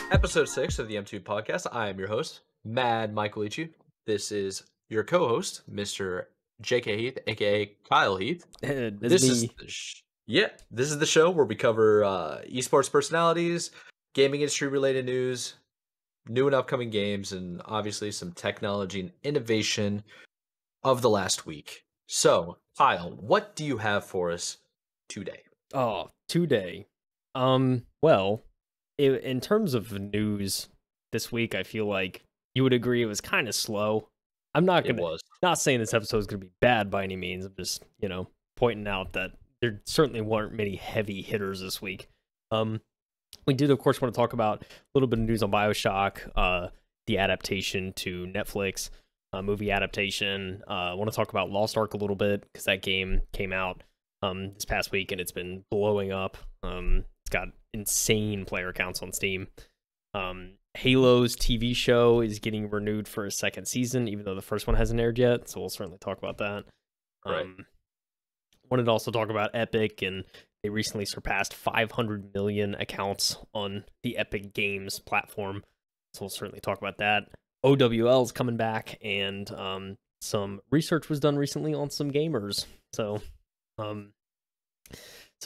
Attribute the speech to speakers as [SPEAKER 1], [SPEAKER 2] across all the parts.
[SPEAKER 1] Episode 6 of the M2 podcast. I am your host, MadMikeWillEatU. This is your co-host, Mr. JK Heath, aka Kyle Heath.
[SPEAKER 2] That's
[SPEAKER 1] This is
[SPEAKER 2] me.
[SPEAKER 1] this is the show where we cover esports personalities, gaming industry related news, new and upcoming games, and obviously some technology and innovation of the last week. So, Kyle, what do you have for us today?
[SPEAKER 2] Oh, today. Well, in terms of news this week, I feel like you would agree it was kind of slow. I'm not
[SPEAKER 1] It
[SPEAKER 2] gonna
[SPEAKER 1] was.
[SPEAKER 2] not saying this episode is gonna be bad by any means. I'm just pointing out that there certainly weren't many heavy hitters this week. Um, we did of course want to talk about a little bit of news on BioShock, the adaptation to Netflix, movie adaptation. I want to talk about Lost Ark a little bit because that game came out this past week and it's been blowing up. It's got insane player counts on Steam. Halo's TV show is getting renewed for a second season, even though the first one hasn't aired yet. So we'll certainly talk about that.
[SPEAKER 1] Right.
[SPEAKER 2] Wanted to also talk about Epic, and they recently surpassed 500 million accounts on the Epic Games platform. So we'll certainly talk about that. OWL is coming back, and some research was done recently on some gamers. So some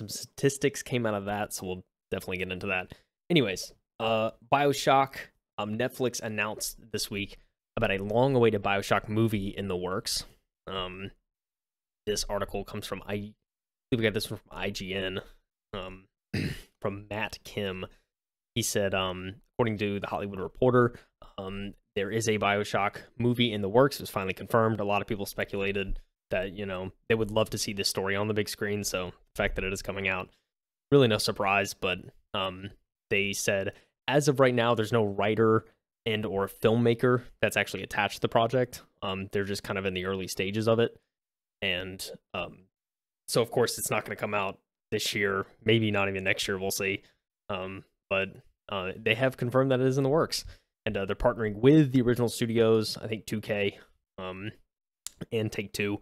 [SPEAKER 2] statistics came out of that, so we'll definitely get into that. Anyways, BioShock, Netflix announced this week about a long-awaited BioShock movie in the works. This article comes from I believe we got this one from IGN, from Matt Kim. He said, according to the Hollywood Reporter, there is a BioShock movie in the works. It was finally confirmed. A lot of people speculated that, they would love to see this story on the big screen. So the fact that it is coming out, really no surprise. But they said, as of right now, there's no writer and or filmmaker that's actually attached to the project. They're just kind of in the early stages of it. And so, of course, it's not going to come out this year, maybe not even next year. We'll see. But they have confirmed that it is in the works. And they're partnering with the original studios, I think 2K and Take-Two,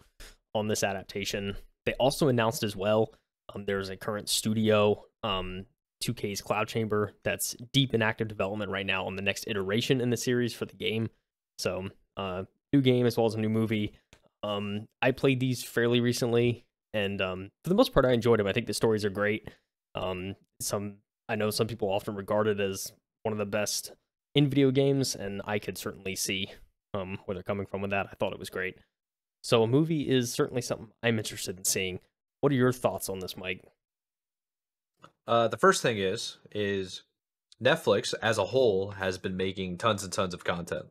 [SPEAKER 2] on this adaptation. They also announced as well, there's a current studio, 2K's Cloud Chamber, that's deep in active development right now on the next iteration in the series for the game. So, new game as well as a new movie. I played these fairly recently, and for the most part, I enjoyed them. I think the stories are great. I know some people often regard it as one of the best in video games, and I could certainly see where they're coming from with that. I thought it was great. So a movie is certainly something I'm interested in seeing. What are your thoughts on this, Mike?
[SPEAKER 1] The first thing is Netflix as a whole has been making tons and tons of content.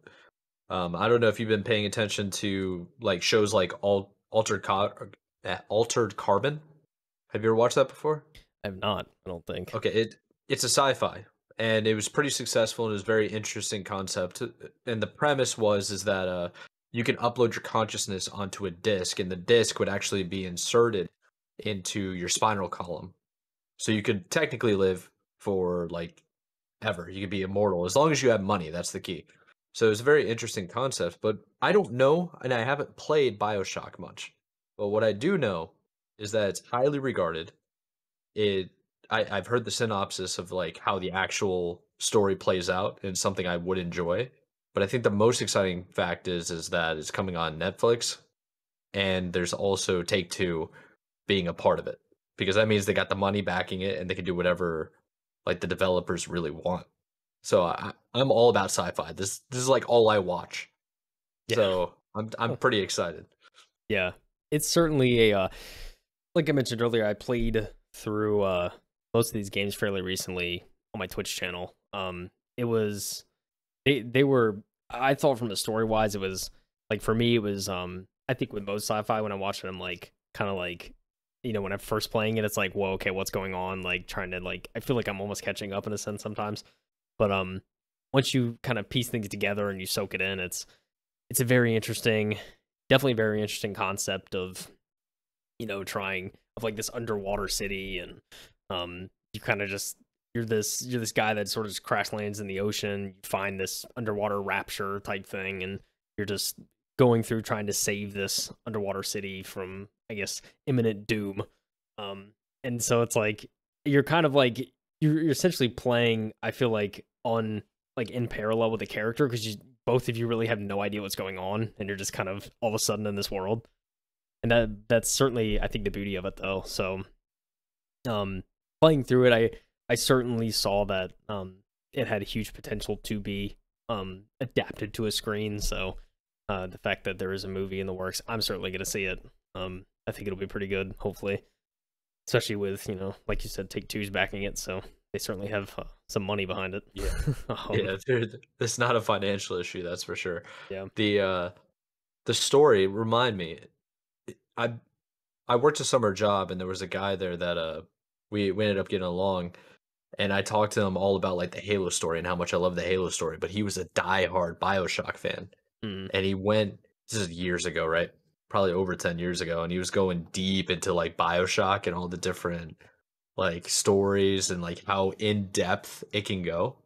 [SPEAKER 1] I don't know if you've been paying attention to like shows like Altered Carbon. Have you ever watched that before?
[SPEAKER 2] I have not, I don't think.
[SPEAKER 1] Okay, it's a sci-fi, and it was pretty successful, and it was a very interesting concept. And the premise is that you can upload your consciousness onto a disc, and the disc would actually be inserted into your spinal column. So you could technically live for like ever. You could be immortal as long as you have money. That's the key. So it's a very interesting concept, but I don't know, and I haven't played BioShock much. But what I do know is that it's highly regarded. I've heard the synopsis of like how the actual story plays out, and it's something I would enjoy. But I think the most exciting fact is that it's coming on Netflix, and there's also Take-Two being a part of it, because that means they got the money backing it and they can do whatever like the developers really want. So I'm all about sci-fi. This is like all I watch.
[SPEAKER 2] Yeah.
[SPEAKER 1] So I'm pretty excited.
[SPEAKER 2] Yeah. It's certainly a like I mentioned earlier, I played through most of these games fairly recently on my Twitch channel. It was they were, I thought from the story wise, it was like, for me it was I think with most sci-fi, when I watch it, I'm like kind of like, when I'm first playing it, it's like, whoa, okay, what's going on? Like trying to like, I feel like I'm almost catching up in a sense sometimes. But once you kind of piece things together and you soak it in, it's a very interesting, definitely very interesting concept of, trying of like this underwater city, and you kind of just, you're this guy that sort of just crash lands in the ocean. You find this underwater rapture type thing, and you're just going through trying to save this underwater city from, I guess, imminent doom. And so it's like you're kind of like you're essentially playing, I feel like, on like in parallel with the character, because you both of you really have no idea what's going on, and you're just kind of all of a sudden in this world. And that's certainly, I think, the beauty of it, though. So, playing through it, I certainly saw that it had huge potential to be adapted to a screen. So, the fact that there is a movie in the works, I'm certainly going to see it. I think it'll be pretty good, hopefully, especially with, like you said, Take-Two's backing it, so they certainly have some money behind it.
[SPEAKER 1] Yeah, yeah, dude, it's not a financial issue, that's for sure.
[SPEAKER 2] Yeah.
[SPEAKER 1] The story, remind me, I I worked a summer job and there was a guy there that we ended up getting along, and I talked to him all about like the Halo story and how much I love the Halo story, but he was a diehard BioShock fan.
[SPEAKER 2] Mm.
[SPEAKER 1] And he went, this is years ago, right? Probably over 10 years ago, and he was going deep into like BioShock and all the different like stories and like how in depth it can go.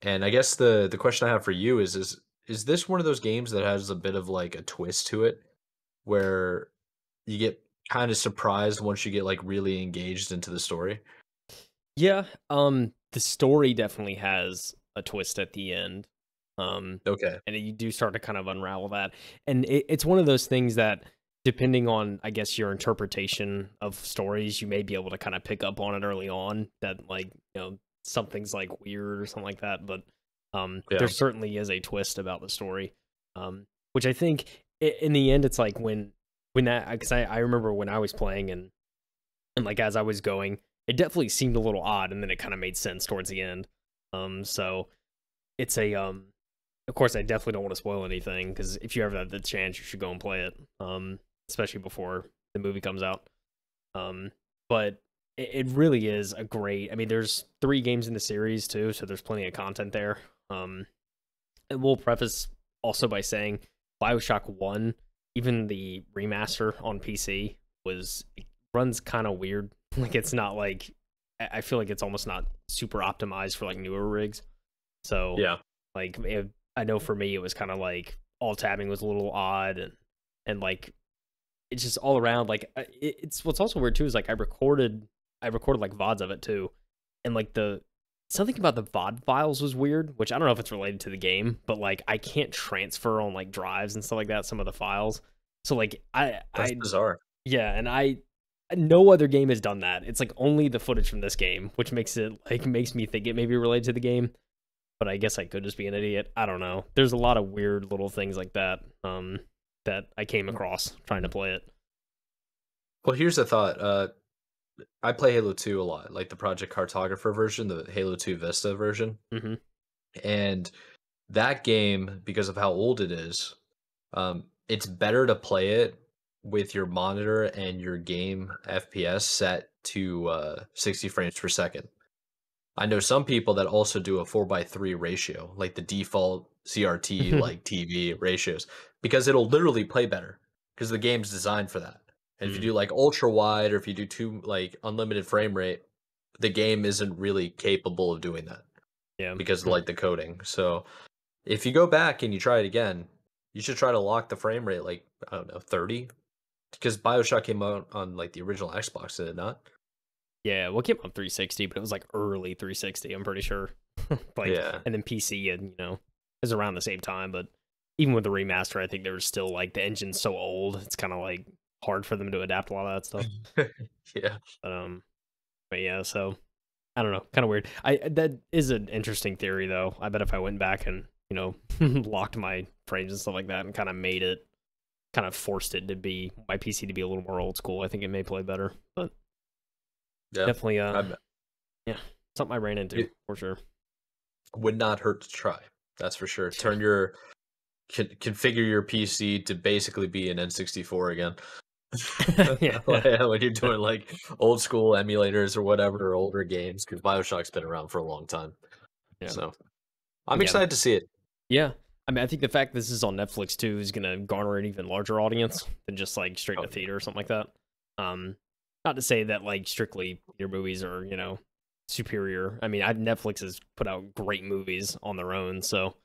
[SPEAKER 1] And I guess the question I have for you is this one of those games that has a bit of like a twist to it where you get kind of surprised once you get like really engaged into the story?
[SPEAKER 2] Yeah, the story definitely has a twist at the end.
[SPEAKER 1] Okay.
[SPEAKER 2] And you do start to kind of unravel that. And it's one of those things that, depending on, I guess, your interpretation of stories, you may be able to kind of pick up on it early on that, like, something's like weird or something like that. But
[SPEAKER 1] Yeah.
[SPEAKER 2] there certainly is a twist about the story, which I think in the end, it's like when that, because I remember when I was playing and like as I was going, it definitely seemed a little odd, and then it kind of made sense towards the end. So it's a of course, I definitely don't want to spoil anything, because if you ever have the chance, you should go and play it, especially before the movie comes out. But it really is a great. I mean, there's 3 games in the series too, so there's plenty of content there. And we'll preface also by saying BioShock 1, even the remaster on PC, it runs kind of weird. Like, it's not like, I feel like it's almost not super optimized for like newer rigs. So
[SPEAKER 1] Yeah.
[SPEAKER 2] like, I know for me it was kind of like alt tabbing was a little odd, and like it's just all around like it's what's also weird too is like I recorded like VODs of it too, and like the something about the VOD files was weird, which I don't know if it's related to the game, but like I can't transfer on like drives and stuff like that some of the files. So like
[SPEAKER 1] That's bizarre.
[SPEAKER 2] yeah, and no other game has done that. It's like only the footage from this game, which makes me think it may be related to the game. But I guess I could just be an idiot. I don't know. There's a lot of weird little things like that that I came across trying to play it.
[SPEAKER 1] Well, here's the thought. I play Halo 2 a lot, like the Project Cartographer version, the Halo 2 Vista version.
[SPEAKER 2] Mm-hmm.
[SPEAKER 1] And that game, because of how old it is, it's better to play it with your monitor and your game FPS set to 60 frames per second. I know some people that also do a 4:3 ratio, like the default CRT, like TV ratios, because it'll literally play better because the game's designed for that. And if you
[SPEAKER 2] Mm.
[SPEAKER 1] do like ultra wide or if you do too like unlimited frame rate, the game isn't really capable of doing that
[SPEAKER 2] Yeah.
[SPEAKER 1] because of like the coding. So if you go back and you try it again, you should try to lock the frame rate like, I don't know, 30, because BioShock came out on like the original Xbox, did it not?
[SPEAKER 2] Yeah, well, it came out 360, but it was like early 360, I'm pretty sure. Like,
[SPEAKER 1] Yeah.
[SPEAKER 2] and then PC, and it was around the same time. But even with the remaster, I think there was still like the engine's so old, it's kind of like hard for them to adapt a lot of that stuff.
[SPEAKER 1] Yeah.
[SPEAKER 2] But yeah, so I don't know, kind of weird. That is an interesting theory, though. I bet if I went back and locked my frames and stuff like that, and kind of forced it to be my PC to be a little more old school, I think it may play better. But
[SPEAKER 1] Yeah.
[SPEAKER 2] definitely, yeah, something I ran into
[SPEAKER 1] It
[SPEAKER 2] for sure.
[SPEAKER 1] would not hurt to try. That's for sure. Configure your PC to basically be an N64 again.
[SPEAKER 2] Yeah,
[SPEAKER 1] When you're doing like old school emulators or whatever, or older games, because BioShock's been around for a long time.
[SPEAKER 2] yeah,
[SPEAKER 1] So I'm
[SPEAKER 2] yeah,
[SPEAKER 1] excited to see it.
[SPEAKER 2] yeah. I mean, I think the fact this is on Netflix too is gonna garner an even larger audience than just like straight to
[SPEAKER 1] Oh,
[SPEAKER 2] theater or something like that. Not to say that like strictly your movies are superior. I mean, Netflix has put out great movies on their own, so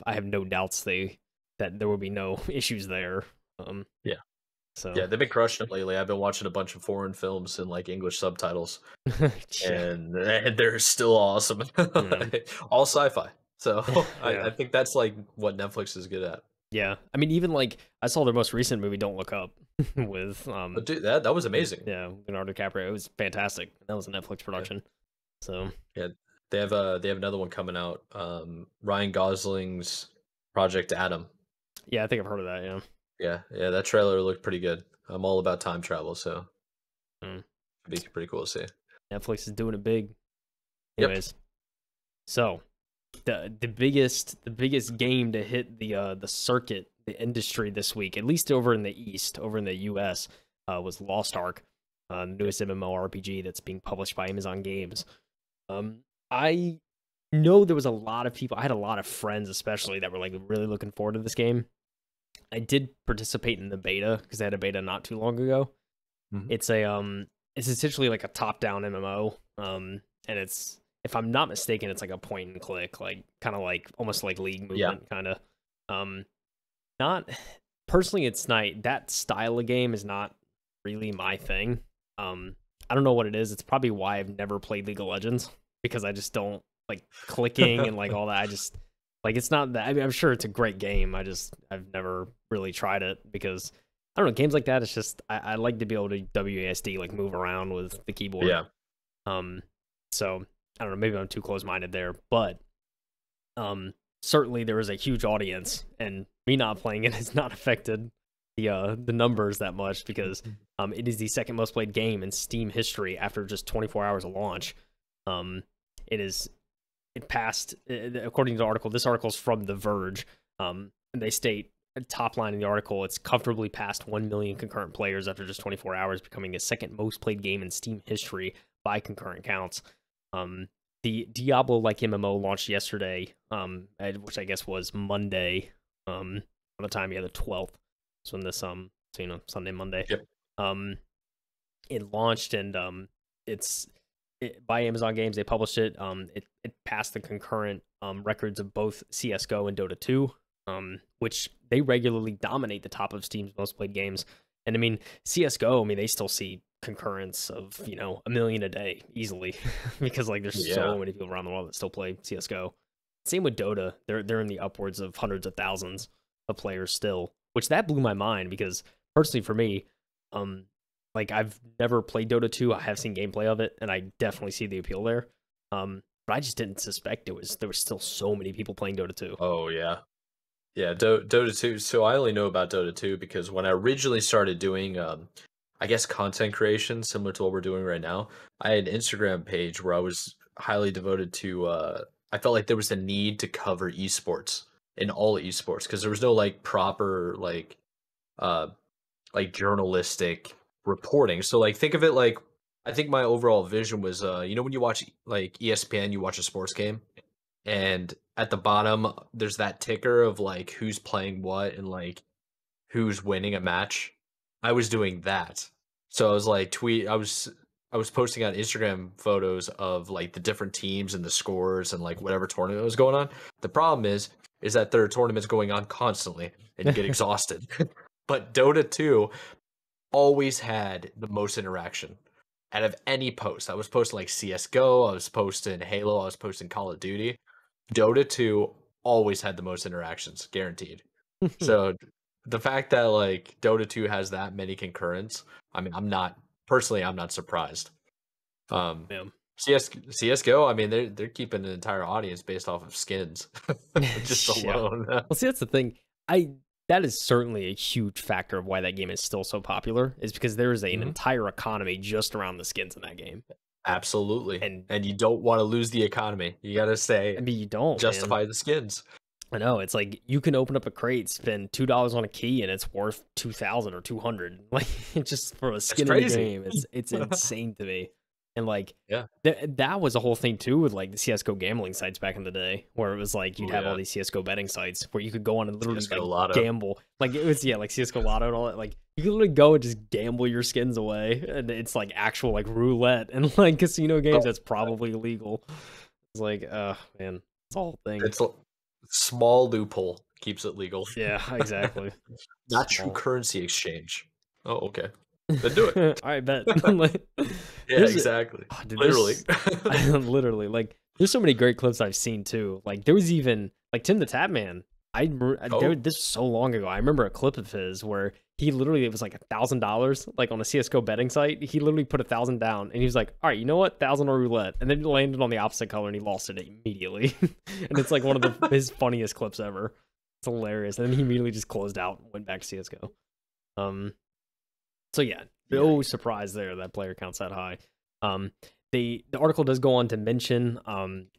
[SPEAKER 2] I have no doubts that there will be no issues there.
[SPEAKER 1] yeah.
[SPEAKER 2] So
[SPEAKER 1] Yeah, they've been crushing it lately. I've been watching a bunch of foreign films in like English subtitles,
[SPEAKER 2] yeah,
[SPEAKER 1] and they're still awesome.
[SPEAKER 2] yeah,
[SPEAKER 1] All sci-fi. So I
[SPEAKER 2] yeah,
[SPEAKER 1] think that's like what Netflix is good at.
[SPEAKER 2] yeah. I mean, even like I saw their most recent movie, Don't Look Up, with
[SPEAKER 1] But dude, that was amazing.
[SPEAKER 2] yeah, Leonardo DiCaprio. It was fantastic. That was a Netflix
[SPEAKER 1] Yeah,
[SPEAKER 2] production. So
[SPEAKER 1] yeah. They have another one coming out. Ryan Gosling's Project Adam.
[SPEAKER 2] yeah, I think I've heard of that. Yeah.
[SPEAKER 1] Yeah, that trailer looked pretty good. I'm all about time travel, so
[SPEAKER 2] Mm.
[SPEAKER 1] it'd be pretty cool to see.
[SPEAKER 2] Netflix is doing it big.
[SPEAKER 1] Yep.
[SPEAKER 2] Anyways, so the biggest game to hit the circuit, the industry this week, at least over in the East, over in the US, was Lost Ark, the newest MMORPG that's being published by Amazon Games. I know there was a lot of people. I had a lot of friends, especially, that were like really looking forward to this game. I did participate in the beta because they had a beta not too long ago.
[SPEAKER 1] Mhm.
[SPEAKER 2] It's essentially like a top-down MMO. And it's, if I'm not mistaken, it's like a point and click, like kind of like almost like League
[SPEAKER 1] Yeah.
[SPEAKER 2] movement kind of. Um, not personally, it's not that style of game is not really my thing. I don't know what it is. It's probably why I've never played League of Legends, because I just don't like clicking and like all that. I just like, it's not that. I mean, I'm sure it's a great game. I've never really tried it because I don't know, games like that. It's just I like to be able to WASD, like move around with the keyboard.
[SPEAKER 1] Yeah.
[SPEAKER 2] So I don't know, maybe I'm too close minded there, but certainly there is a huge audience, and me not playing it has not affected the numbers that much, because it is the second most played game in Steam history after just 24 hours of launch. It passed, according to the article. This article is from The Verge. And they state, top line in the article, it's comfortably past 1 million concurrent players after just 24 hours, becoming the second most played game in Steam history by concurrent counts. The Diablo-like MMO launched yesterday, which I guess was Monday, on the time, yeah, the 12th. So when this, Sunday, Monday.
[SPEAKER 1] Yep.
[SPEAKER 2] It launched, and by Amazon Games. They published it. It passed the concurrent records of both CS:GO and Dota 2, which they regularly dominate the top of Steam's most played games. And I mean, CS:GO, I mean, they still see concurrence of, 1 million a day easily, because like there's so many people around the world that still play CS:GO. Same with Dota. They're in the upwards of hundreds of thousands of players still, which that blew my mind, because personally for me, like, I've never played Dota 2. I have seen gameplay of it, and I definitely see the appeal there. But I just didn't suspect there was still so many people playing Dota 2.
[SPEAKER 1] Oh yeah. Yeah, Dota 2. So I only know about Dota 2 because when I originally started doing I guess content creation similar to what we're doing right now, I had an Instagram page where I was highly devoted to I felt like there was a need to cover esports in all esports because there was no like proper uh like journalistic reporting. So like think of it like I think my overall vision was when you watch like ESPN, you watch a sports game and at the bottom there's that ticker of like who's playing what and like who's winning a match. I was doing that. So I was like I was posting on Instagram photos of like the different teams and the scores and like whatever tournament was going on. The problem is that there are tournaments going on constantly and you get exhausted. But Dota 2 always had the most interaction out of any post. I was posting like CS:GO, I was posting Halo, I was posting Call of Duty. Dota 2 always had the most interactions, guaranteed. So the fact that like Dota 2 has that many concurrents, I mean, I'm not surprised. Um
[SPEAKER 2] Yeah.
[SPEAKER 1] CS:GO, I mean, they're keeping an entire audience based off of skins, just
[SPEAKER 2] Yeah.
[SPEAKER 1] alone.
[SPEAKER 2] Well, see, that's the thing. That is certainly a huge factor of why that game is still so popular, is because there is an
[SPEAKER 1] Mhm.
[SPEAKER 2] entire economy just around the skins in that game.
[SPEAKER 1] Absolutely,
[SPEAKER 2] And
[SPEAKER 1] and you don't want to lose the economy. You got to
[SPEAKER 2] I
[SPEAKER 1] say
[SPEAKER 2] mean, you don't, man.
[SPEAKER 1] justify the skins.
[SPEAKER 2] I know, it's like you can open up a crate, spend $2 on a key, and it's worth 2,000 or 200. Like, just for a
[SPEAKER 1] It's
[SPEAKER 2] skin in the
[SPEAKER 1] crazy.
[SPEAKER 2] game, it's insane to me. And like
[SPEAKER 1] Yeah.
[SPEAKER 2] that was a whole thing too with like the CS:GO gambling sites back in the day, where it was like you'd
[SPEAKER 1] Oh
[SPEAKER 2] have all
[SPEAKER 1] yeah.
[SPEAKER 2] these CS:GO betting sites where you could go on and literally
[SPEAKER 1] CS:GO
[SPEAKER 2] like
[SPEAKER 1] Lotto.
[SPEAKER 2] gamble. Like it was, yeah, like CS:GO Lotto and all that. Like you could literally go and just gamble your skins away, and it's like actual like roulette and like casino games.
[SPEAKER 1] Oh,
[SPEAKER 2] That's probably illegal. It's like, man, it's a whole thing.
[SPEAKER 1] it's a small loophole keeps it legal.
[SPEAKER 2] Yeah, exactly.
[SPEAKER 1] Not true
[SPEAKER 2] Small.
[SPEAKER 1] currency exchange. Oh, okay. Then do it.
[SPEAKER 2] All right, bet. Like,
[SPEAKER 1] Yeah,
[SPEAKER 2] there's
[SPEAKER 1] exactly.
[SPEAKER 2] oh, dude,
[SPEAKER 1] Literally.
[SPEAKER 2] there's literally like there's so many great clips I've seen too. Like there was even like Tim the Tap Man.
[SPEAKER 1] Oh,
[SPEAKER 2] This was so long ago. I remember a clip of his where he literally, it was like $1,000 like on a CS:GO betting site. He literally put 1,000 down and he was like, "All right, you know what? 1,000 on roulette," and then he landed on the opposite color and he lost it immediately. And it's like one of his funniest clips ever. It's hilarious. And then he immediately just closed out and went back to CS:GO. Um, so yeah,
[SPEAKER 1] yeah.
[SPEAKER 2] no surprise there that player counts that high. The article does go on to mention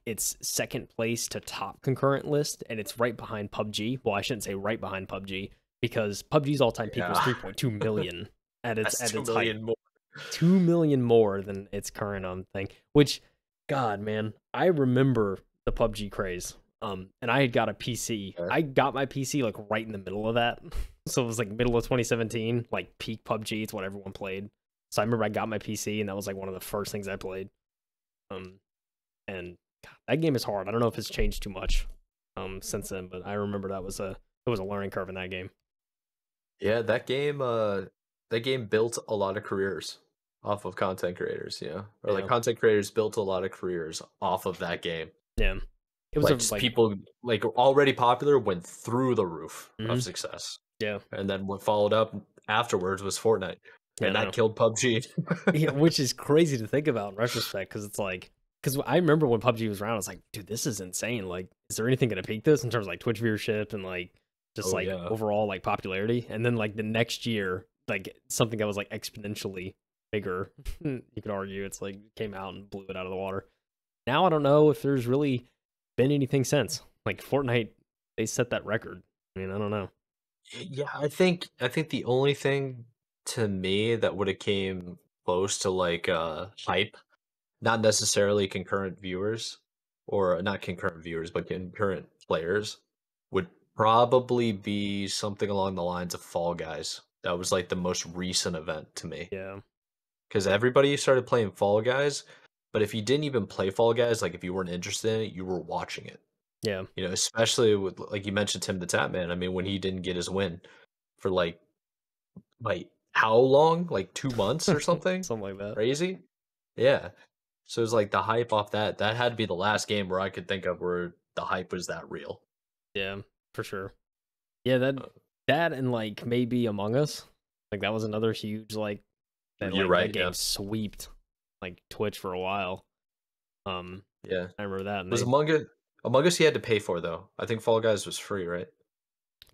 [SPEAKER 2] it's second place to top concurrent list, and it's right behind PUBG. Well, I shouldn't say right behind PUBG because PUBG's all-time peak was
[SPEAKER 1] Yeah.
[SPEAKER 2] 3.2 million at its
[SPEAKER 1] That's 2
[SPEAKER 2] its height.
[SPEAKER 1] million more.
[SPEAKER 2] 2 million more than its current thing. Which, God, man, I remember the PUBG craze. And I had got a PC.
[SPEAKER 1] Okay.
[SPEAKER 2] I got my PC like right in the middle of that. So it was like middle of 2017, like peak PUBG. It's what everyone played. So I remember I got my PC, and that was like one of the first things I played. And God, that game is hard. I don't know if it's changed too much since then, but I remember it was a learning curve in that game.
[SPEAKER 1] Yeah, that game built a lot of careers off of content creators, or like
[SPEAKER 2] Yeah,
[SPEAKER 1] content creators built a lot of careers off of that game.
[SPEAKER 2] yeah. It was
[SPEAKER 1] Like
[SPEAKER 2] a
[SPEAKER 1] just
[SPEAKER 2] like,
[SPEAKER 1] people like already popular went through the roof of
[SPEAKER 2] mhm,
[SPEAKER 1] success.
[SPEAKER 2] yeah,
[SPEAKER 1] And then what followed up afterwards was Fortnite.
[SPEAKER 2] yeah,
[SPEAKER 1] And
[SPEAKER 2] I
[SPEAKER 1] that
[SPEAKER 2] know.
[SPEAKER 1] killed PUBG.
[SPEAKER 2] Yeah, which is crazy to think about in retrospect because it's like, because I remember when PUBG was around, I was like, dude, this is insane. Like, is there anything gonna peak this in terms of like Twitch viewership and like just
[SPEAKER 1] Oh
[SPEAKER 2] like
[SPEAKER 1] yeah.
[SPEAKER 2] overall like popularity? And then like the next year, like something that was like exponentially bigger, you could argue, it's like came out and blew it out of the water. Now I don't know if there's really been anything since. Like Fortnite, they set that record. I mean, I don't know.
[SPEAKER 1] Yeah, I think the only thing to me that would have came close to like hype, not necessarily concurrent viewers or not concurrent viewers, but concurrent players would probably be something along the lines of Fall Guys. That was like the most recent event to me
[SPEAKER 2] Yeah,
[SPEAKER 1] because everybody started playing Fall Guys, but if you didn't even play Fall Guys, like if you weren't interested in it, you were watching it.
[SPEAKER 2] yeah,
[SPEAKER 1] Especially with like you mentioned Tim the Tap Man. I mean, when he didn't get his win for like how long? Like 2 months or something?
[SPEAKER 2] something like that.
[SPEAKER 1] Crazy? Yeah. So it's like the hype off that. That had to be the last game where I could think of where the hype was that real.
[SPEAKER 2] Yeah, for sure. Yeah, that
[SPEAKER 1] Uh,
[SPEAKER 2] that and like maybe Among Us, like that was another huge
[SPEAKER 1] you're
[SPEAKER 2] that
[SPEAKER 1] right.
[SPEAKER 2] game
[SPEAKER 1] Yeah.
[SPEAKER 2] sweeped like Twitch for a while. Um,
[SPEAKER 1] Yeah.
[SPEAKER 2] I remember that, and
[SPEAKER 1] Was
[SPEAKER 2] they
[SPEAKER 1] Among Us he had to pay for though. I think Fall Guys was free, right?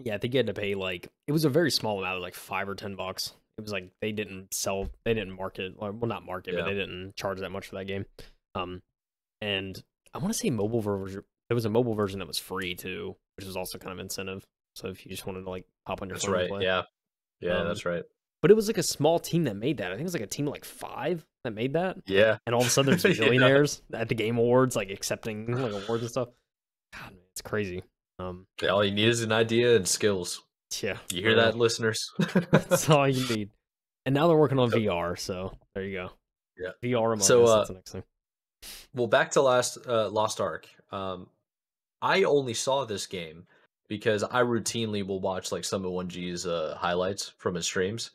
[SPEAKER 2] yeah, I think you had to pay like it was a very small amount, like $5 or $10. It was like they didn't market, or well, not market, but
[SPEAKER 1] Yeah.
[SPEAKER 2] they didn't charge that much for that game. Um, and I want to say mobile version. There was a mobile version that was free too, which was also kind of incentive. So if you just wanted to like hop on your
[SPEAKER 1] That's
[SPEAKER 2] phone and
[SPEAKER 1] right.
[SPEAKER 2] play.
[SPEAKER 1] Yeah. Yeah,
[SPEAKER 2] Um,
[SPEAKER 1] that's right.
[SPEAKER 2] but it was like a small team that made that. I think it was like a team of like 5 that made that.
[SPEAKER 1] Yeah.
[SPEAKER 2] And all of a sudden there's
[SPEAKER 1] Yeah.
[SPEAKER 2] millionaires at the game awards, like accepting like awards and stuff. God, man, it's crazy.
[SPEAKER 1] Yeah, all you need is an idea and skills.
[SPEAKER 2] Yeah,
[SPEAKER 1] You
[SPEAKER 2] for
[SPEAKER 1] hear that,
[SPEAKER 2] real.
[SPEAKER 1] listeners?
[SPEAKER 2] That's all you need. And now they're working on
[SPEAKER 1] So-
[SPEAKER 2] VR, so there you go.
[SPEAKER 1] yeah.
[SPEAKER 2] VR Among
[SPEAKER 1] So
[SPEAKER 2] Us, that's the next thing.
[SPEAKER 1] well, back to Lost Ark. I only saw this game because I routinely will watch like some of 1G's highlights from his streams.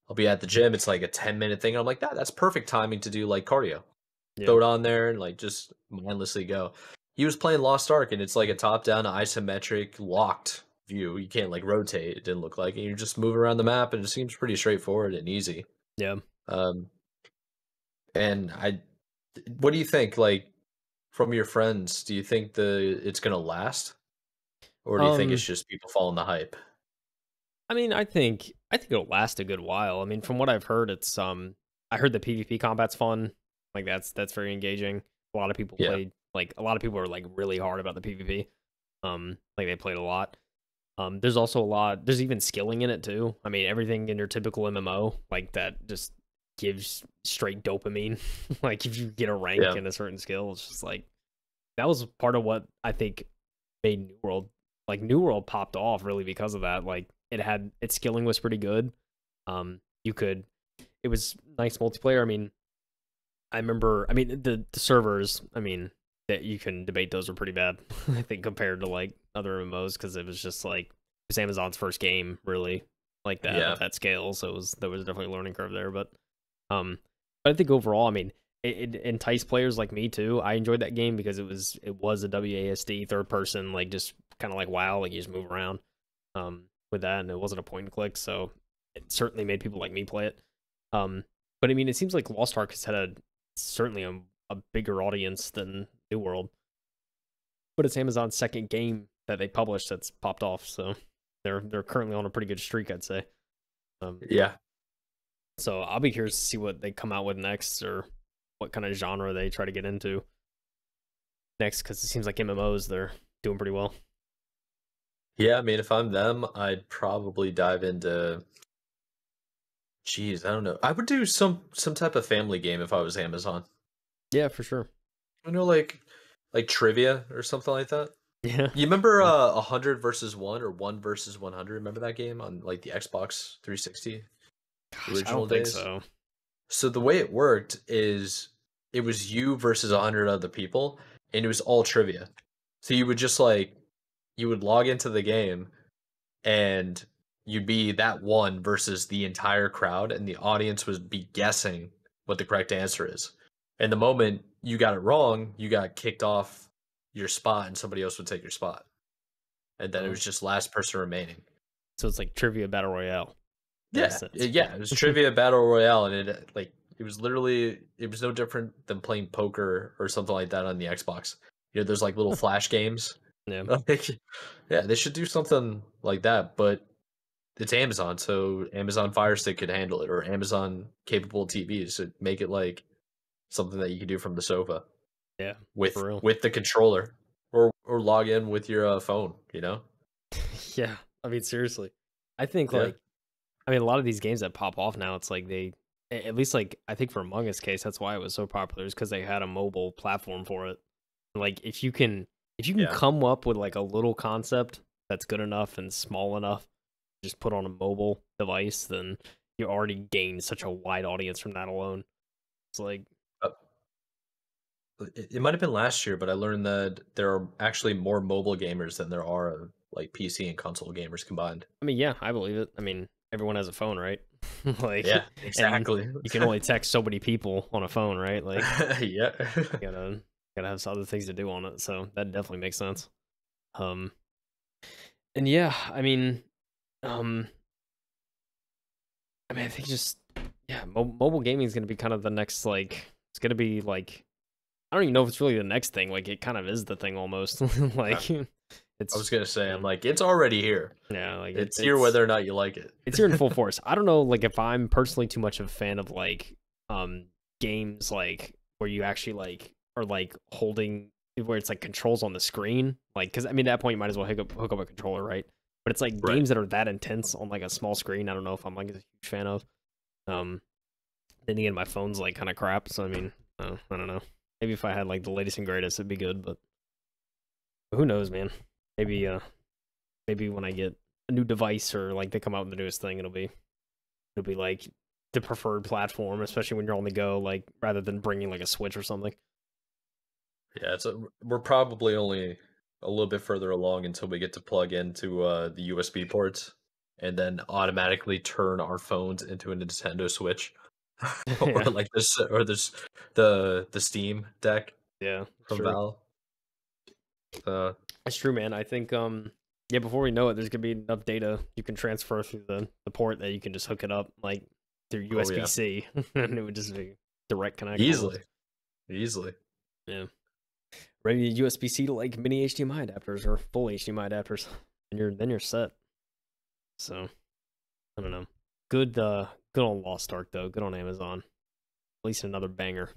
[SPEAKER 1] I'll be at the gym. It's like a 10-minute thing. I'm like, that's perfect timing to do like cardio.
[SPEAKER 2] Yeah.
[SPEAKER 1] Throw it on there and like just mindlessly go. He was playing Lost Ark and it's like a top-down isometric locked view. You can't like rotate. It didn't look like, and you're just moving around the map, and it seems pretty straightforward and easy.
[SPEAKER 2] Yeah.
[SPEAKER 1] Um, and what do you think? Like from your friends, do you think it's gonna last, or do you think it's
[SPEAKER 2] Um,
[SPEAKER 1] just people following the hype?
[SPEAKER 2] I mean, I think it'll last a good while. I mean, from what I've heard, it's I heard the PvP combat's fun. Like that's very engaging. A lot of people
[SPEAKER 1] Yeah,
[SPEAKER 2] played like a lot of people are like really hard about the PvP. Like they played a lot. There's also a lot. There's even skilling in it too. I mean, everything in your typical MMO like that just gives straight dopamine. Like if you get a rank
[SPEAKER 1] yeah,
[SPEAKER 2] in a certain skill, it's just like that was part of what I think made New World New World popped off really because of that. Like it had its skilling was pretty good. You could it was nice multiplayer. I mean, I remember. I mean, the servers. I mean, that you can debate those were pretty bad. I think compared to like other MMOs because it was just like it was Amazon's first game, really. like that
[SPEAKER 1] Yeah.
[SPEAKER 2] at that scale. So there was definitely a learning curve there. Um, but I think overall, I mean, it enticed players like me too. I enjoyed that game because it was a WASD third person, like just kind of like WoW, like you just move around with that, and it wasn't a point and click, so it certainly made people like me play it. But I mean, it seems like Lost Ark has had certainly a bigger audience than New World, but it's Amazon's second game that they published that's popped off, so they're currently on a pretty good streak, I'd say.
[SPEAKER 1] Yeah.
[SPEAKER 2] So I'll be curious to see what they come out with next, or what kind of genre they try to get into next, because it seems like MMOs, they're doing pretty well.
[SPEAKER 1] Yeah, I mean, if I'm them, I'd probably dive into. Geez, I don't know. I would do some type of family game if I was Amazon.
[SPEAKER 2] Yeah, for sure.
[SPEAKER 1] You know, like trivia or something like that.
[SPEAKER 2] Yeah.
[SPEAKER 1] You remember 100 versus 1 or 1 versus 100? Remember that game on like the Xbox 360
[SPEAKER 2] Gosh, I
[SPEAKER 1] original
[SPEAKER 2] don't think
[SPEAKER 1] days?
[SPEAKER 2] so.
[SPEAKER 1] So the way it worked is it was you versus 100 other people, and it was all trivia. So you would just like you would log into the game, and you'd be that one versus the entire crowd, and the audience would be guessing what the correct answer is. And the moment you got it wrong, you got kicked off your spot, and somebody else would take your spot. And then it
[SPEAKER 2] Oh.
[SPEAKER 1] was just last person remaining.
[SPEAKER 2] So it's like trivia battle royale in a
[SPEAKER 1] Yeah,
[SPEAKER 2] sense.
[SPEAKER 1] yeah, it was trivia battle royale, and it was literally it was no different than playing poker or something like that on the Xbox. You know, there's like little flash games.
[SPEAKER 2] Yeah.
[SPEAKER 1] Like, yeah, they should do something like that, but it's Amazon, so Amazon Fire Stick could handle it, or Amazon capable TVs. So make it like something that you can do from the sofa
[SPEAKER 2] Yeah.
[SPEAKER 1] with
[SPEAKER 2] For real.
[SPEAKER 1] the controller, or log in with your phone. You know?
[SPEAKER 2] Yeah. I mean, seriously. I think
[SPEAKER 1] Yeah.
[SPEAKER 2] like, I mean, a lot of these games that pop off now, it's like at least like, I think for Among Us case, that's why it was so popular, is because they had a mobile platform for it. Like, if you can
[SPEAKER 1] Yeah.
[SPEAKER 2] come up with like a little concept that's good enough and small enough, just put on a mobile device, then you already gained such a wide audience from that alone. It's like,
[SPEAKER 1] Uh, it might have been last year, but I learned that there are actually more mobile gamers than there are like PC and console gamers combined.
[SPEAKER 2] I mean, yeah, I believe it. I mean, everyone has a phone, right?
[SPEAKER 1] Yeah,
[SPEAKER 2] Like, and
[SPEAKER 1] exactly.
[SPEAKER 2] you can only text so many people on a phone, right? Like,
[SPEAKER 1] Yeah.
[SPEAKER 2] you gotta have some other things to do on it. So that definitely makes sense. Um, and yeah, um, I think just yeah, mobile gaming is gonna be kind of the next like. It's gonna be like, I don't even know if it's really the next thing. Like, it kind of is the thing almost.
[SPEAKER 1] I
[SPEAKER 2] Like,
[SPEAKER 1] I
[SPEAKER 2] it's
[SPEAKER 1] was gonna say, I'm like, it's already here.
[SPEAKER 2] yeah, like
[SPEAKER 1] It's here whether or not you like it.
[SPEAKER 2] it's here in full force. I don't know, like, if I'm personally too much of a fan of like games like where you actually like are like holding, where it's like controls on the screen, like, because I mean at that point you might as well hook up a controller, right? But it's like
[SPEAKER 1] Right.
[SPEAKER 2] games that are that intense on like a small screen. I don't know if I'm like a huge fan of. Um, then again, my phone's like kind of crap, so I mean, I don't know. Maybe if I had like the latest and greatest, it'd be good, but who knows, man? Maybe maybe when I get a new device, or like they come out with the newest thing, it'll be like the preferred platform, especially when you're on the go, like rather than bringing like a Switch or something.
[SPEAKER 1] Yeah, we're probably only a little bit further along until we get to plug into the USB ports and then automatically turn our phones into a Nintendo Switch. Or
[SPEAKER 2] Yeah,
[SPEAKER 1] like this the Steam Deck
[SPEAKER 2] yeah, it's
[SPEAKER 1] from
[SPEAKER 2] true.
[SPEAKER 1] Valve. Uh
[SPEAKER 2] It's true, man. I think yeah, before we know it, there's gonna be enough data you can transfer through the port that you can just hook it up like through
[SPEAKER 1] oh yeah.
[SPEAKER 2] USB-C, and it would just be direct connect almost.
[SPEAKER 1] Easily. Easily.
[SPEAKER 2] Yeah, maybe USB-C to like mini HDMI adapters or full HDMI adapters, and you're set. So I don't know. Good on Lost Ark though. Good on Amazon. At least another banger.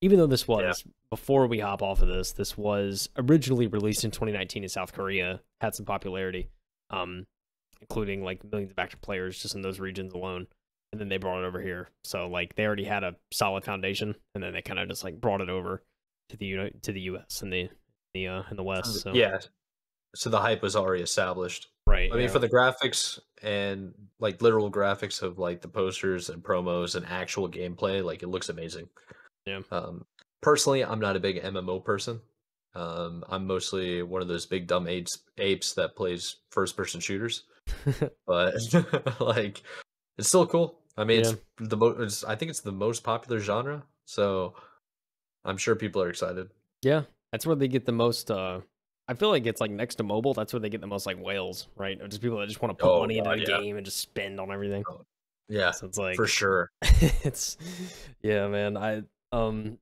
[SPEAKER 2] Even though this
[SPEAKER 1] Yeah.
[SPEAKER 2] was, before we hop off of this was originally released in 2019 in South Korea, had some popularity, including like millions of active players just in those regions alone. And then they brought it over here. So like they already had a solid foundation, and then they kind of just like brought it over to the US and the West. So
[SPEAKER 1] Yeah. So the hype was already established.
[SPEAKER 2] right,
[SPEAKER 1] I mean,
[SPEAKER 2] yeah,
[SPEAKER 1] for the graphics and like literal graphics of like the posters and promos and actual gameplay, like it looks amazing.
[SPEAKER 2] yeah,
[SPEAKER 1] Um, Personally, I'm not a big MMO person. I'm mostly one of those big dumb apes that plays first person shooters. but like it's still cool. I mean,
[SPEAKER 2] Yeah.
[SPEAKER 1] it's the most. I think it's the most popular genre, so I'm sure people are excited.
[SPEAKER 2] Yeah. That's where they get the most I feel like it's like next to mobile, that's where they get the most like whales, right? Or just people that just want to put
[SPEAKER 1] Oh
[SPEAKER 2] money into
[SPEAKER 1] God,
[SPEAKER 2] the
[SPEAKER 1] yeah,
[SPEAKER 2] game and just spend on everything.
[SPEAKER 1] oh, yeah,
[SPEAKER 2] So it's
[SPEAKER 1] for
[SPEAKER 2] like
[SPEAKER 1] sure.
[SPEAKER 2] it's yeah, man. Um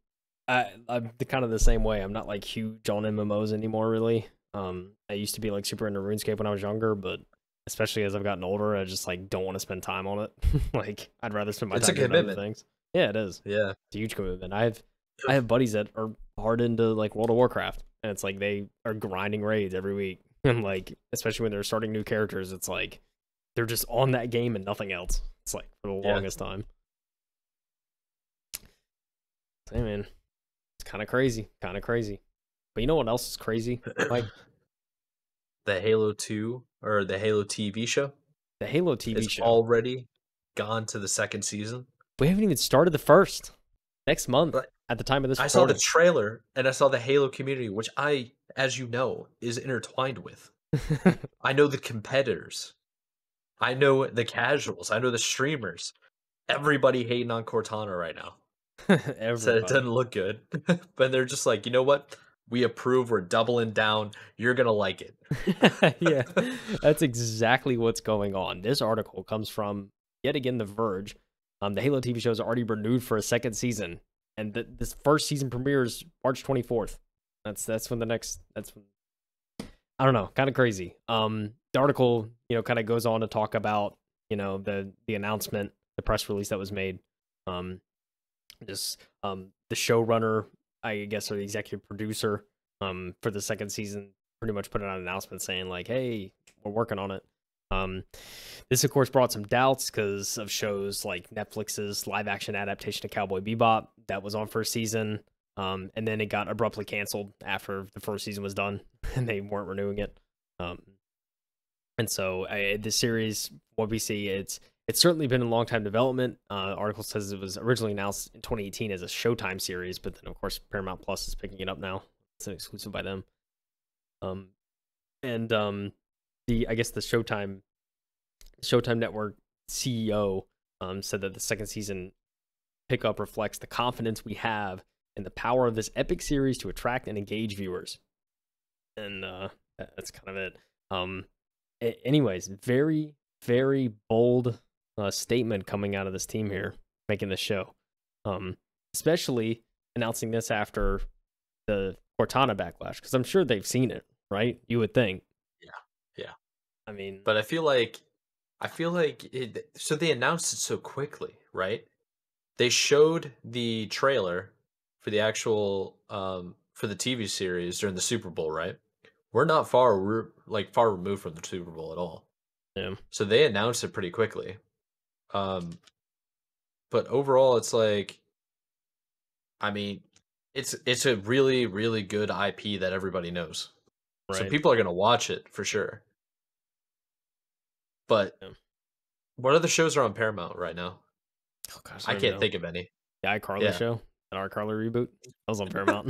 [SPEAKER 2] I'm the kind of the same way. I'm not like huge on MMOs anymore, really. I used to be like super into RuneScape when I was younger, but especially as I've gotten older, I just like don't want to spend time on it. Like I'd rather spend my
[SPEAKER 1] It's a
[SPEAKER 2] time doing other
[SPEAKER 1] commitment.
[SPEAKER 2] things. Yeah, it is.
[SPEAKER 1] Yeah.
[SPEAKER 2] It's a huge commitment. I have buddies that are hard into like World of Warcraft, and it's like they are grinding raids every week. And like especially when they're starting new characters, it's like they're just on that game and nothing else. It's like for the
[SPEAKER 1] Yeah.
[SPEAKER 2] longest time. Hey man, it's kind of crazy, kind of crazy. But you know what else is crazy, Mike?
[SPEAKER 1] The Halo 2 or the Halo TV show
[SPEAKER 2] The Halo TV
[SPEAKER 1] is
[SPEAKER 2] show.
[SPEAKER 1] already gone to the second season.
[SPEAKER 2] We haven't even started the first. Next month,
[SPEAKER 1] But
[SPEAKER 2] at the time of this
[SPEAKER 1] I saw the
[SPEAKER 2] recording.
[SPEAKER 1] trailer and I saw the Halo community, which I, as you know, is intertwined with. I know the competitors. I know the casuals. I know the streamers. Everybody hating on Cortana right now. Said it
[SPEAKER 2] Everybody.
[SPEAKER 1] doesn't look good. But they're just like, you know what? We approve. We're doubling down. You're gonna like it.
[SPEAKER 2] Yeah, that's exactly what's going on. This article comes from yet again The Verge. The Halo TV show is already renewed for a second season, and this first season premieres March 24th. That's when the next. That's when I don't know, kind of crazy. The article kind of goes on to talk about the announcement, the press release that was made. Um, just the showrunner, I guess, or the executive producer for the second season pretty much put out an announcement saying like, hey, we're working on it. um this of course brought some doubts because of shows like Netflix's live action adaptation of Cowboy Bebop that was on first season, and then it got abruptly canceled after the first season was done and they weren't renewing it. And so this series, what we see, it's certainly been in long time development. Article says it was originally announced in 2018 as a Showtime series, but then of course Paramount Plus is picking it up now. It's an exclusive by them. And the I guess the Showtime Network CEO said that the second season pickup reflects the confidence we have in the power of this epic series to attract and engage viewers. And that's kind of it. Anyways, very, very bold statement coming out of this team here, making this show. Especially announcing this after the Cortana backlash, because I'm sure they've seen it, right? You would think.
[SPEAKER 1] Yeah, yeah.
[SPEAKER 2] I mean,
[SPEAKER 1] But I feel like it. So they announced it so quickly, right? They showed the trailer for the actual for the TV series during the Super Bowl, right? We're not far removed from the Super Bowl at all.
[SPEAKER 2] yeah,
[SPEAKER 1] So they announced it pretty quickly. Um, but overall, it's like, I mean, it's a really really good IP that everybody knows. So
[SPEAKER 2] right.
[SPEAKER 1] people are gonna watch it for sure. But
[SPEAKER 2] Yeah.
[SPEAKER 1] what other shows are on Paramount right now?
[SPEAKER 2] Oh gosh, I
[SPEAKER 1] I
[SPEAKER 2] don't even
[SPEAKER 1] can't
[SPEAKER 2] know.
[SPEAKER 1] think of any.
[SPEAKER 2] The iCarly
[SPEAKER 1] Yeah.
[SPEAKER 2] show, that iCarly reboot, that was on Paramount.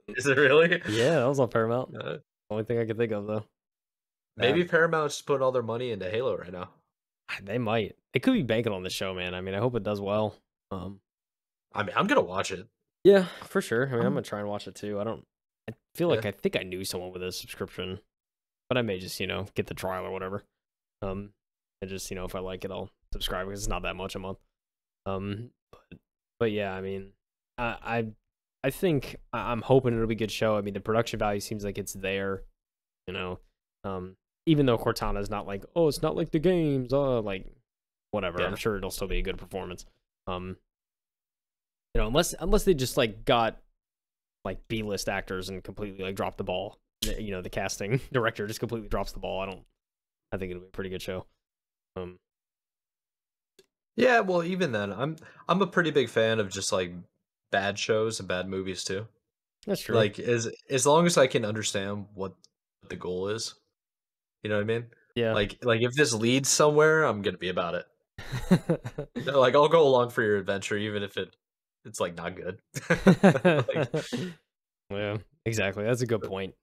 [SPEAKER 1] Is it really?
[SPEAKER 2] Yeah, that was on Paramount.
[SPEAKER 1] Uh,
[SPEAKER 2] Only thing I could think of though. That
[SPEAKER 1] maybe Paramount's putting all their money into Halo right now.
[SPEAKER 2] they might. It could be banking on the show, man. I mean, I hope it does well.
[SPEAKER 1] I mean, I'm gonna watch it.
[SPEAKER 2] Yeah, for sure. I mean, I'm
[SPEAKER 1] I'm
[SPEAKER 2] gonna try and watch it too. I feel
[SPEAKER 1] Yeah.
[SPEAKER 2] like I think I knew someone with a subscription, but I may just get the trial or whatever. And just if I like it, I'll subscribe because it's not that much a month. Um, but yeah, I mean, I think I'm hoping it'll be a good show. I mean, the production value seems like it's there. You know, even though Cortana's not like, oh, it's not like the games. Like whatever.
[SPEAKER 1] Yeah.
[SPEAKER 2] I'm sure it'll still be a good performance. Unless they just like got like B-list actors and completely like dropped the ball. The casting director just completely drops the ball. I think it'll be a pretty good show.
[SPEAKER 1] Yeah, well, even then, I'm a pretty big fan of just like bad shows and bad movies too.
[SPEAKER 2] That's true.
[SPEAKER 1] Like as long as I can understand what the goal is, you know what I mean?
[SPEAKER 2] Yeah.
[SPEAKER 1] Like if this leads somewhere, I'm gonna be about it. Like I'll go along for your adventure, even if it's like not good. Like,
[SPEAKER 2] Yeah, exactly. That's a good point.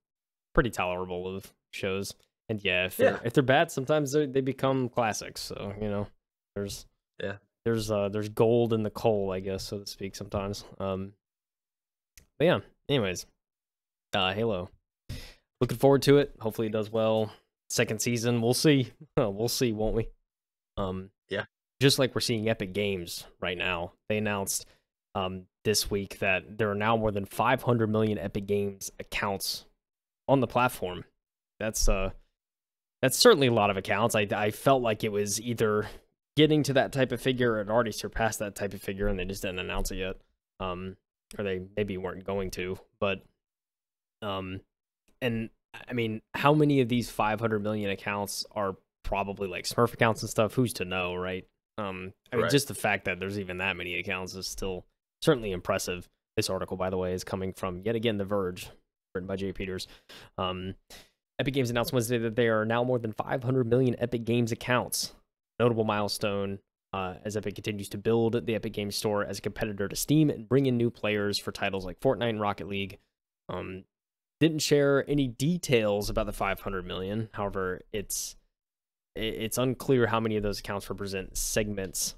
[SPEAKER 2] Pretty tolerable of shows. And yeah,
[SPEAKER 1] Yeah.
[SPEAKER 2] if they're bad, sometimes they become classics. So there's
[SPEAKER 1] Yeah.
[SPEAKER 2] there's gold in the coal, I guess, so to speak. Sometimes. But yeah. Anyways, Halo. Looking forward to it. Hopefully, it does well. Second season, we'll see. We'll see, won't we?
[SPEAKER 1] Yeah.
[SPEAKER 2] Just like we're seeing Epic Games right now. They announced this week that there are now more than 500 million Epic Games accounts on the platform. That's certainly a lot of accounts. I felt like it was either getting to that type of figure or it already surpassed that type of figure, and they just didn't announce it yet. Or they maybe weren't going to. But and I mean, how many of these 500 million accounts are probably like Smurf accounts and stuff? Who's to know, right? I mean,
[SPEAKER 1] Right.
[SPEAKER 2] just the fact that there's even that many accounts is still certainly impressive. This article, by the way, is coming from, yet again, The Verge, written by Jay Peters. Epic Games announced Wednesday that there are now more than 500 million Epic Games accounts. Notable milestone as Epic continues to build the Epic Games Store as a competitor to Steam and bring in new players for titles like Fortnite and Rocket League. Didn't share any details about the 500 million. However, it's unclear how many of those accounts represent segments,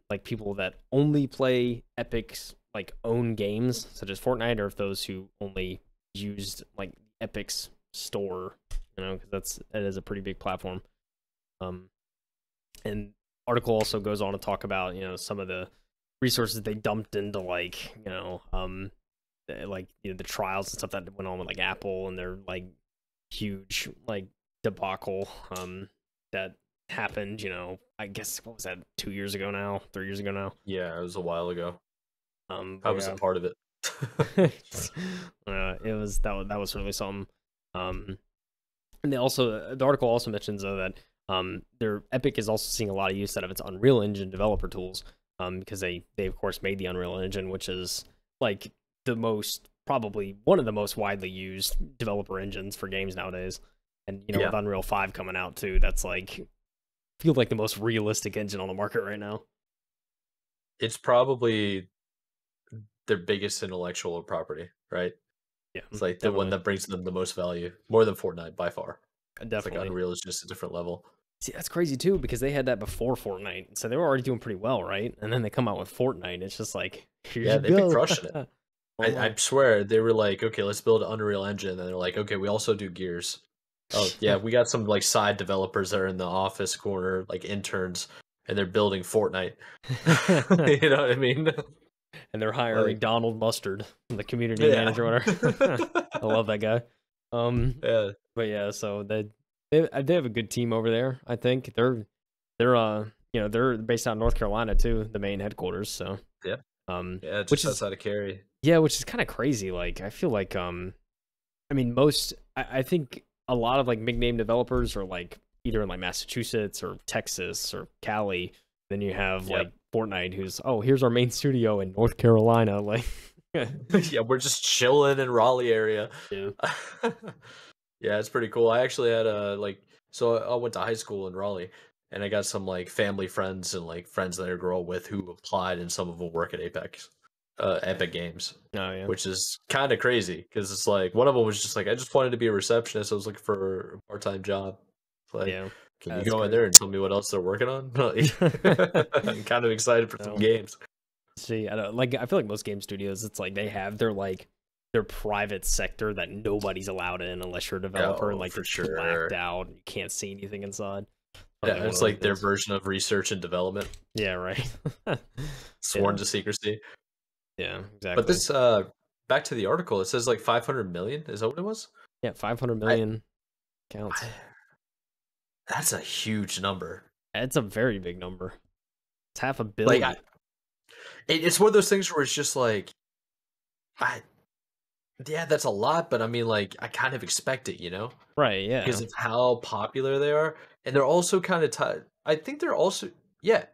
[SPEAKER 2] like people that only play Epic's like own games, such as Fortnite, or if those who only used like Epic's store, because that is a pretty big platform. And article also goes on to talk about some of the resources they dumped into like the trials and stuff that went on with like Apple and their like huge like debacle that happened, I guess, what was that, 2 years ago now, 3 years ago now?
[SPEAKER 1] Yeah, it was a while ago. I was
[SPEAKER 2] Yeah.
[SPEAKER 1] a part of it.
[SPEAKER 2] It was that was really something. And the article also mentions that their Epic is also seeing a lot of use out of its Unreal Engine developer tools, because they of course made the Unreal Engine, which is like probably one of the most widely used developer engines for games nowadays. And with Unreal 5 coming out too, that's like feel like the most realistic engine on the market right now.
[SPEAKER 1] It's probably their biggest intellectual property, right?
[SPEAKER 2] Yeah,
[SPEAKER 1] It's like the one
[SPEAKER 2] definitely.
[SPEAKER 1] that brings them the most value, more than Fortnite by far. It's like
[SPEAKER 2] Definitely.
[SPEAKER 1] Unreal is just a different level.
[SPEAKER 2] See, that's crazy too, because they had that before Fortnite, so they were already doing pretty well, right? And then they come out with Fortnite, it's just like, here
[SPEAKER 1] Yeah,
[SPEAKER 2] you
[SPEAKER 1] they've been
[SPEAKER 2] go.
[SPEAKER 1] crushing it. I swear they were like, okay, let's build an Unreal Engine, and they're like, okay, we also do Gears. Oh yeah, we got some like side developers that are in the office corner, like interns, and they're building Fortnite. You know what I mean?
[SPEAKER 2] And they're hiring
[SPEAKER 1] Like,
[SPEAKER 2] Donald Mustard, the community
[SPEAKER 1] yeah.
[SPEAKER 2] manager, whatever. I love that guy.
[SPEAKER 1] Yeah.
[SPEAKER 2] But yeah, so they have a good team over there. I think they're based out of North Carolina too, the main headquarters. So
[SPEAKER 1] Yeah. Yeah,
[SPEAKER 2] which
[SPEAKER 1] just
[SPEAKER 2] is
[SPEAKER 1] outside of Cary.
[SPEAKER 2] which is kind of crazy. Like I feel like I mean I think a lot of like big name developers are like either in like Massachusetts or Texas or Cali. Then you have like Fortnite, who's here's our main studio in North Carolina. Like
[SPEAKER 1] Yeah, we're just chilling in Raleigh area.
[SPEAKER 2] yeah.
[SPEAKER 1] Yeah, it's pretty cool. I actually had so I went to high school in Raleigh, and I got some like family friends and like friends that I grew up with who applied, and some of them work at Epic Games,
[SPEAKER 2] Oh yeah.
[SPEAKER 1] which is kind of crazy because it's like one of them was just like, I just wanted to be a receptionist. I was looking for a part-time job. It's like,
[SPEAKER 2] Yeah.
[SPEAKER 1] can you
[SPEAKER 2] That's
[SPEAKER 1] go in
[SPEAKER 2] crazy.
[SPEAKER 1] there and tell me what else they're working on? I'm kind of excited for some games.
[SPEAKER 2] See, I feel like most game studios, it's like they have their private sector that nobody's allowed in unless you're a developer, and
[SPEAKER 1] Oh,
[SPEAKER 2] like
[SPEAKER 1] for
[SPEAKER 2] it's
[SPEAKER 1] sure.
[SPEAKER 2] blacked out and you can't see anything inside.
[SPEAKER 1] Yeah,
[SPEAKER 2] One
[SPEAKER 1] it's
[SPEAKER 2] of
[SPEAKER 1] like
[SPEAKER 2] those
[SPEAKER 1] their
[SPEAKER 2] things.
[SPEAKER 1] version of research and development,
[SPEAKER 2] Yeah, right.
[SPEAKER 1] sworn
[SPEAKER 2] Yeah.
[SPEAKER 1] to secrecy.
[SPEAKER 2] Yeah,
[SPEAKER 1] But
[SPEAKER 2] exactly.
[SPEAKER 1] this, back to the article, it says like 500 million. Is that what it was?
[SPEAKER 2] Yeah, 500
[SPEAKER 1] I,
[SPEAKER 2] million counts.
[SPEAKER 1] I that's a huge number.
[SPEAKER 2] It's a very big number. It's half a
[SPEAKER 1] Like,
[SPEAKER 2] billion.
[SPEAKER 1] it's one of those things where it's just like, I, yeah, that's a lot, but I mean, like, I kind of expect it,
[SPEAKER 2] Right, yeah.
[SPEAKER 1] because of how popular they are, and they're also kind of tied. I think they're also, yeah.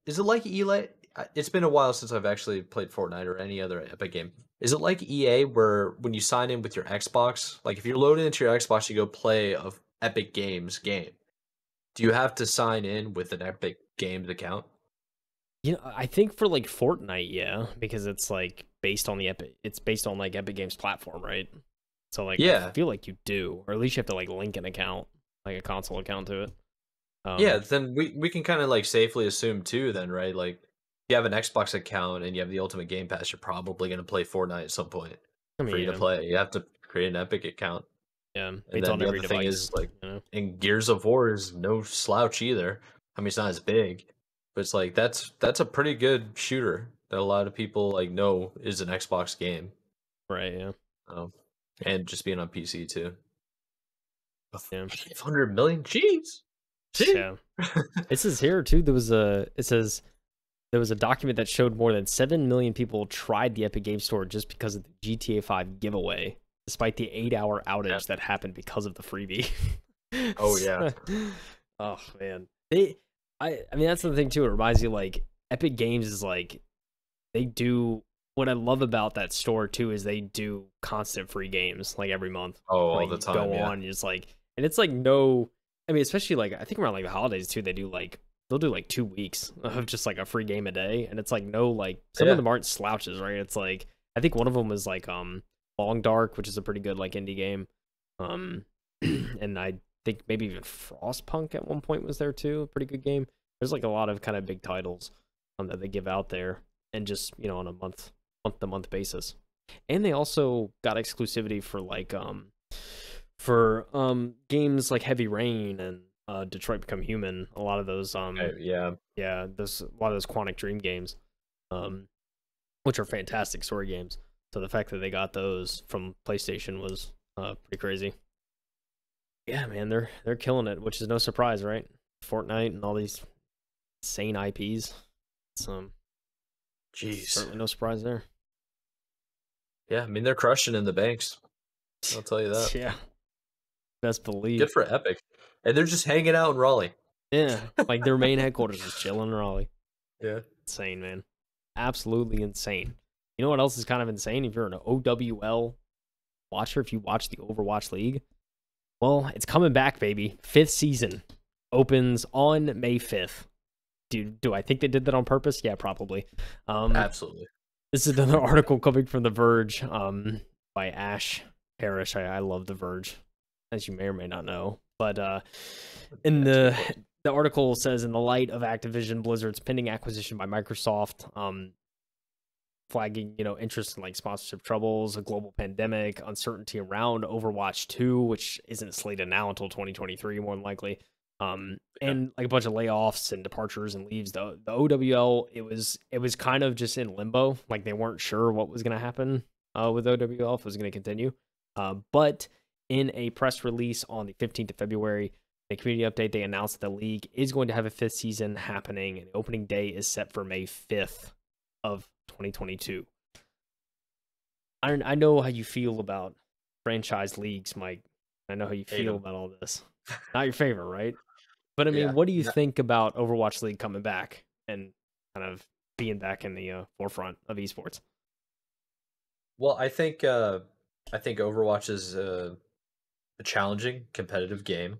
[SPEAKER 1] Is it like EA? It's been a while since I've actually played Fortnite or any other Epic game. Is it like EA where when you sign in with your Xbox, like if you're loaded into your Xbox, you go play a Epic Games game. Do you have to sign in with an Epic Games account?
[SPEAKER 2] I think for like Fortnite, yeah, because it's like based on it's based on like Epic Games platform, right? So like I
[SPEAKER 1] Yeah.
[SPEAKER 2] feel like you do, or at least you have to like link an account. like a console account to it.
[SPEAKER 1] Yeah, then we can kind of like safely assume too, then, right? Like, if you have an Xbox account and you have the Ultimate Game Pass, you're probably gonna play Fortnite at some point.
[SPEAKER 2] I mean,
[SPEAKER 1] Free to
[SPEAKER 2] yeah,
[SPEAKER 1] play. You have to create an Epic account.
[SPEAKER 2] yeah,
[SPEAKER 1] And
[SPEAKER 2] it's
[SPEAKER 1] then
[SPEAKER 2] on
[SPEAKER 1] the
[SPEAKER 2] every
[SPEAKER 1] other thing
[SPEAKER 2] device.
[SPEAKER 1] is, like,
[SPEAKER 2] You know,
[SPEAKER 1] in Gears of War is no slouch either. I mean, it's not as big, but it's like that's a pretty good shooter that a lot of people like know is an Xbox game.
[SPEAKER 2] right? Yeah,
[SPEAKER 1] Um, and just being on PC too.
[SPEAKER 2] yeah,
[SPEAKER 1] 500 million? Jeez. Jeez.
[SPEAKER 2] yeah. It says here too. It says there was a document that showed more than 7 million people tried the Epic Game Store just because of the GTA 5 giveaway, despite the 8-hour outage that happened because of the freebie.
[SPEAKER 1] Oh yeah.
[SPEAKER 2] Oh man, I mean that's the thing too. It reminds you like Epic Games is like they do. What I love about that store too is they do constant free games like every month.
[SPEAKER 1] Oh, all
[SPEAKER 2] Like
[SPEAKER 1] the
[SPEAKER 2] you
[SPEAKER 1] time.
[SPEAKER 2] go
[SPEAKER 1] Yeah.
[SPEAKER 2] on, you just like, and it's like no. I mean, especially like I think around like the holidays too, they'll do like 2 weeks of just like a free game a day, and it's like no like some
[SPEAKER 1] Yeah.
[SPEAKER 2] of them aren't slouches, right? It's like I think one of them was like Long Dark, which is a pretty good like indie game, and I think maybe even Frostpunk at one point was there too, a pretty good game. There's like a lot of kind of big titles that they give out there, and just on a month to month basis, and they also got exclusivity for like games like Heavy Rain and Detroit Become Human. A lot of those
[SPEAKER 1] Yeah.
[SPEAKER 2] there's a lot of those Quantic Dream games, which are fantastic story games. So the fact that they got those from PlayStation was pretty crazy. Yeah, man, they're killing it, which is no surprise, right? Fortnite and all these insane IPs. It's
[SPEAKER 1] Jeez.
[SPEAKER 2] certainly no surprise there.
[SPEAKER 1] Yeah, I mean they're crushing in the banks. I'll tell you that.
[SPEAKER 2] Yeah, best believe.
[SPEAKER 1] Good for Epic. And they're just hanging out in Raleigh.
[SPEAKER 2] Yeah, like their main headquarters is chilling in Raleigh.
[SPEAKER 1] Yeah.
[SPEAKER 2] Insane, man. Absolutely insane. You know what else is kind of insane? If you're an OWL watcher, if you watch the Overwatch League, well, it's coming back, baby. 5th season opens on May 5th. Do I think they did that on purpose? Yeah, probably.
[SPEAKER 1] Absolutely.
[SPEAKER 2] This is another article coming from The Verge by Ash Parrish. I love The Verge, as you may or may not know. But in the article says, in the light of Activision Blizzard's pending acquisition by Microsoft, flagging interest in like sponsorship troubles, a global pandemic, uncertainty around Overwatch 2, which isn't slated now until 2023 more than likely, and like a bunch of layoffs and departures and leaves. The OWL, it was kind of just in limbo. Like they weren't sure what was going to happen with OWL, if it was going to continue. But in a press release on the 15th of February, the community update, they announced that the league is going to have a 5th season happening, and the opening day is set for May 5th of 2022. I know how you feel about franchise leagues, Mike. I know how you feel about all this. Not your favorite, right? But I mean, what do you think about Overwatch League coming back and kind of being back in the forefront of esports?
[SPEAKER 1] Well, I think Overwatch is a challenging, competitive game,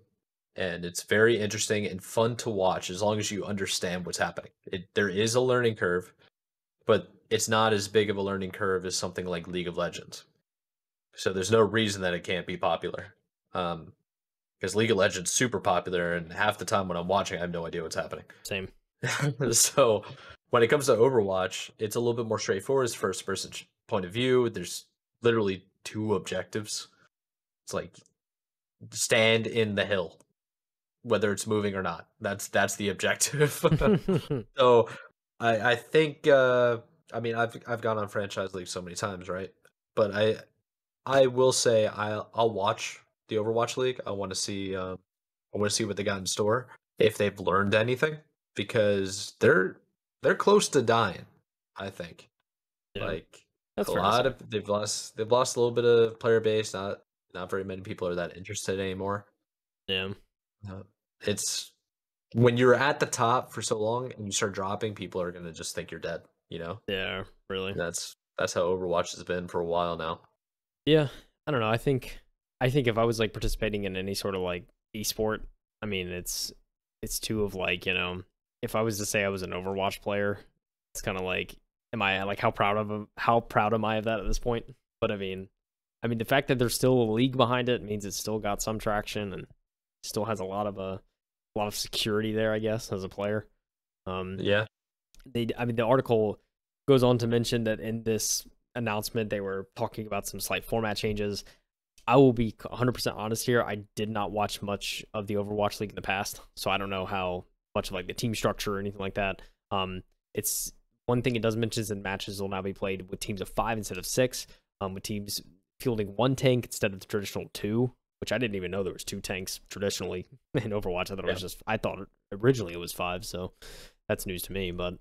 [SPEAKER 1] and it's very interesting and fun to watch as long as you understand what's happening. There is a learning curve, but it's not as big of a learning curve as something like League of Legends. So there's no reason that it can't be popular. Because League of Legends is super popular, and half the time when I'm watching, I have no idea what's happening.
[SPEAKER 2] Same.
[SPEAKER 1] So when it comes to Overwatch, it's a little bit more straightforward. It's first person point of view. There's literally 2 objectives. It's like stand in the hill, whether it's moving or not. That's the objective. So I think I mean I've gone on franchise league so many times, right? But I will say I'll watch the Overwatch League. I want to see what they got in store, if they've learned anything, because they're close to dying, I think.
[SPEAKER 2] Yeah,
[SPEAKER 1] like
[SPEAKER 2] that's
[SPEAKER 1] a
[SPEAKER 2] fair to
[SPEAKER 1] lot
[SPEAKER 2] say.
[SPEAKER 1] of they've lost a little bit of player base. Not very many people are that interested anymore.
[SPEAKER 2] Yeah.
[SPEAKER 1] It's when you're at the top for so long and you start dropping, people are gonna just think you're dead.
[SPEAKER 2] Yeah, really.
[SPEAKER 1] That's how Overwatch has been for a while now.
[SPEAKER 2] Yeah, I don't know. I think if I was like participating in any sort of like esport, I mean, it's two of like, if I was to say I was an Overwatch player, it's kind of like, am I like how proud am I of that at this point? But I mean, the fact that there's still a league behind it means it's still got some traction, and Still has a lot of security there, I guess, as a player.
[SPEAKER 1] Yeah.
[SPEAKER 2] The article goes on to mention that in this announcement they were talking about some slight format changes. I will be 100% honest here. I did not watch much of the Overwatch League in the past, so I don't know how much of like the team structure or anything like that. It's one thing it does mention is that matches will now be played with teams of 5 instead of 6, with teams fielding 1 tank instead of the traditional 2, which I didn't even know there was 2 tanks traditionally in Overwatch. I thought originally it was 5, so that's news to me. But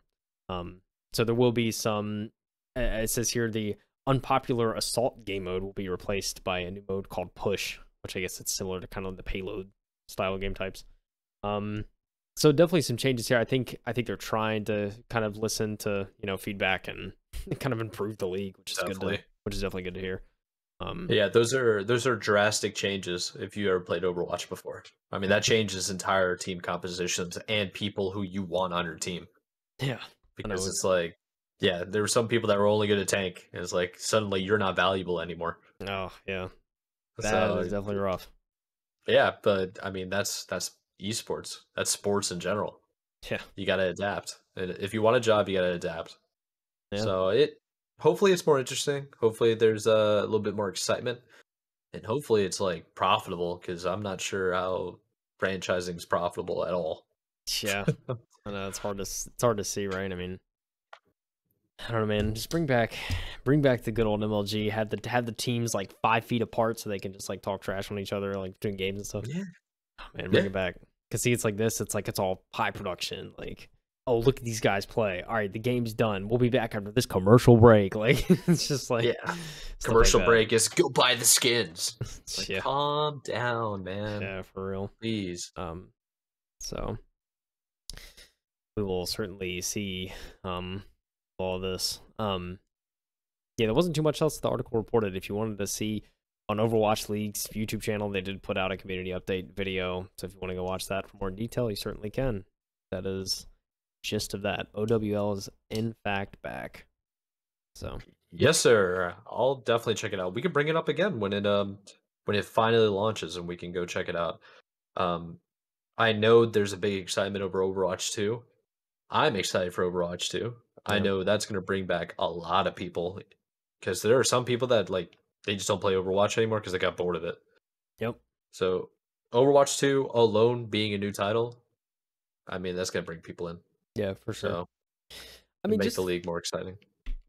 [SPEAKER 2] so there will be some. It says here the unpopular assault game mode will be replaced by a new mode called Push, which I guess it's similar to kind of the payload style game types. So definitely some changes here. I think they're trying to kind of listen to feedback and kind of improve the league, which is definitely good to hear.
[SPEAKER 1] Yeah, those are drastic changes if you ever played Overwatch before. I mean, that changes entire team compositions and people who you want on your team.
[SPEAKER 2] Yeah,
[SPEAKER 1] because it's like, yeah, there were some people that were only good at tank, and it's like suddenly you're not valuable anymore.
[SPEAKER 2] Oh yeah, that is definitely rough.
[SPEAKER 1] Yeah, but I mean that's esports. That's sports in general.
[SPEAKER 2] Yeah,
[SPEAKER 1] you got to adapt. And if you want a job, you got to adapt.
[SPEAKER 2] Yeah.
[SPEAKER 1] So hopefully it's more interesting. Hopefully there's a little bit more excitement, and hopefully it's like profitable because I'm not sure how franchising is profitable at all.
[SPEAKER 2] Yeah, I know it's hard to see, right? I mean, I don't know, man. Just bring back the good old MLG. Have the teams like 5 feet apart so they can just like talk trash on each other like during games and stuff.
[SPEAKER 1] Yeah,
[SPEAKER 2] oh, man, bring it back. Cause see, it's like this. It's like it's all high production. Like, oh, look at these guys play. All right, the game's done. We'll be back after this commercial break. Like, it's just like
[SPEAKER 1] commercial break is go buy the skins. Like,
[SPEAKER 2] yeah.
[SPEAKER 1] Calm down, man.
[SPEAKER 2] Yeah, for real.
[SPEAKER 1] Please.
[SPEAKER 2] So we will certainly see all this. Yeah, there wasn't too much else the article reported. If you wanted to see on Overwatch League's YouTube channel, they did put out a community update video. So if you want to go watch that for more detail, you certainly can. That is gist of that. OWL is in fact back. So
[SPEAKER 1] yes, sir. I'll definitely check it out. We can bring it up again when it finally launches, and we can go check it out. I know there's a big excitement over Overwatch 2. I'm excited for Overwatch 2.
[SPEAKER 2] Yeah.
[SPEAKER 1] I know that's going to bring back a lot of people because there are some people that like they just don't play Overwatch anymore because they got bored of it.
[SPEAKER 2] Yep.
[SPEAKER 1] So Overwatch 2 alone being a new title, I mean that's going to bring people in.
[SPEAKER 2] Yeah, for sure.
[SPEAKER 1] So,
[SPEAKER 2] I mean,
[SPEAKER 1] make the league more exciting.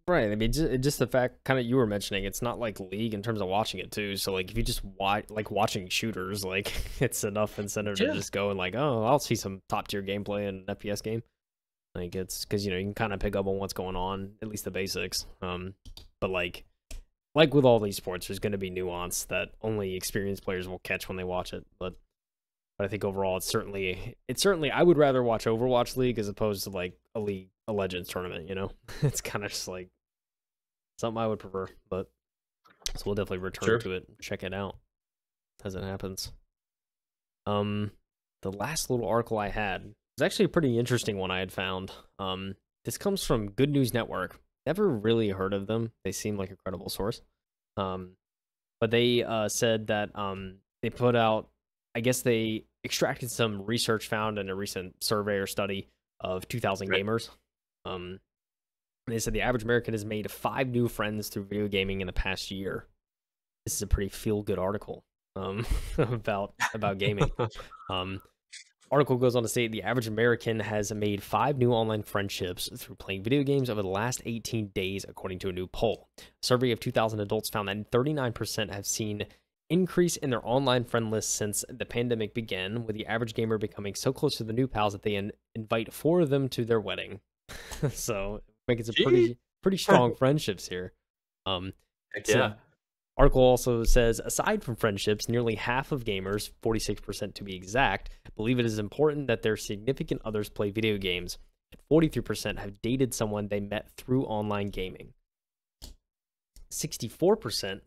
[SPEAKER 2] Right. I mean, just the fact, kind of, you were mentioning, it's not like League in terms of watching it too. So like, if you just watching shooters, like it's enough incentive to just go and like, oh, I'll see some top tier gameplay in an FPS game. Like it's because you can kind of pick up on what's going on, at least the basics. But like with all these sports, there's going to be nuance that only experienced players will catch when they watch it. But I think overall, it's certainly I would rather watch Overwatch League as opposed to like a Legends tournament. It's kind of just like something I would prefer. But so we'll definitely return to it, check it out as it happens. The last little article I had was actually a pretty interesting one I had found. This comes from Good News Network. Never really heard of them. They seem like a credible source. But they said that they put out, I guess they extracted some research found in a recent survey or study of 2,000 gamers. They said the average American has made 5 new friends through video gaming in the past year. This is a pretty feel-good article about gaming. Article goes on to say the average American has made 5 new online friendships through playing video games over the last 18 days, according to a new poll. A survey of 2,000 adults found that 39% have seen increase in their online friend list since the pandemic began, with the average gamer becoming so close to the new pals that they invite 4 of them to their wedding. So making some pretty strong friendships here.
[SPEAKER 1] Yeah.
[SPEAKER 2] Article also says, aside from friendships, nearly half of gamers, 46% to be exact, believe it is important that their significant others play video games. 43% have dated someone they met through online gaming. 64%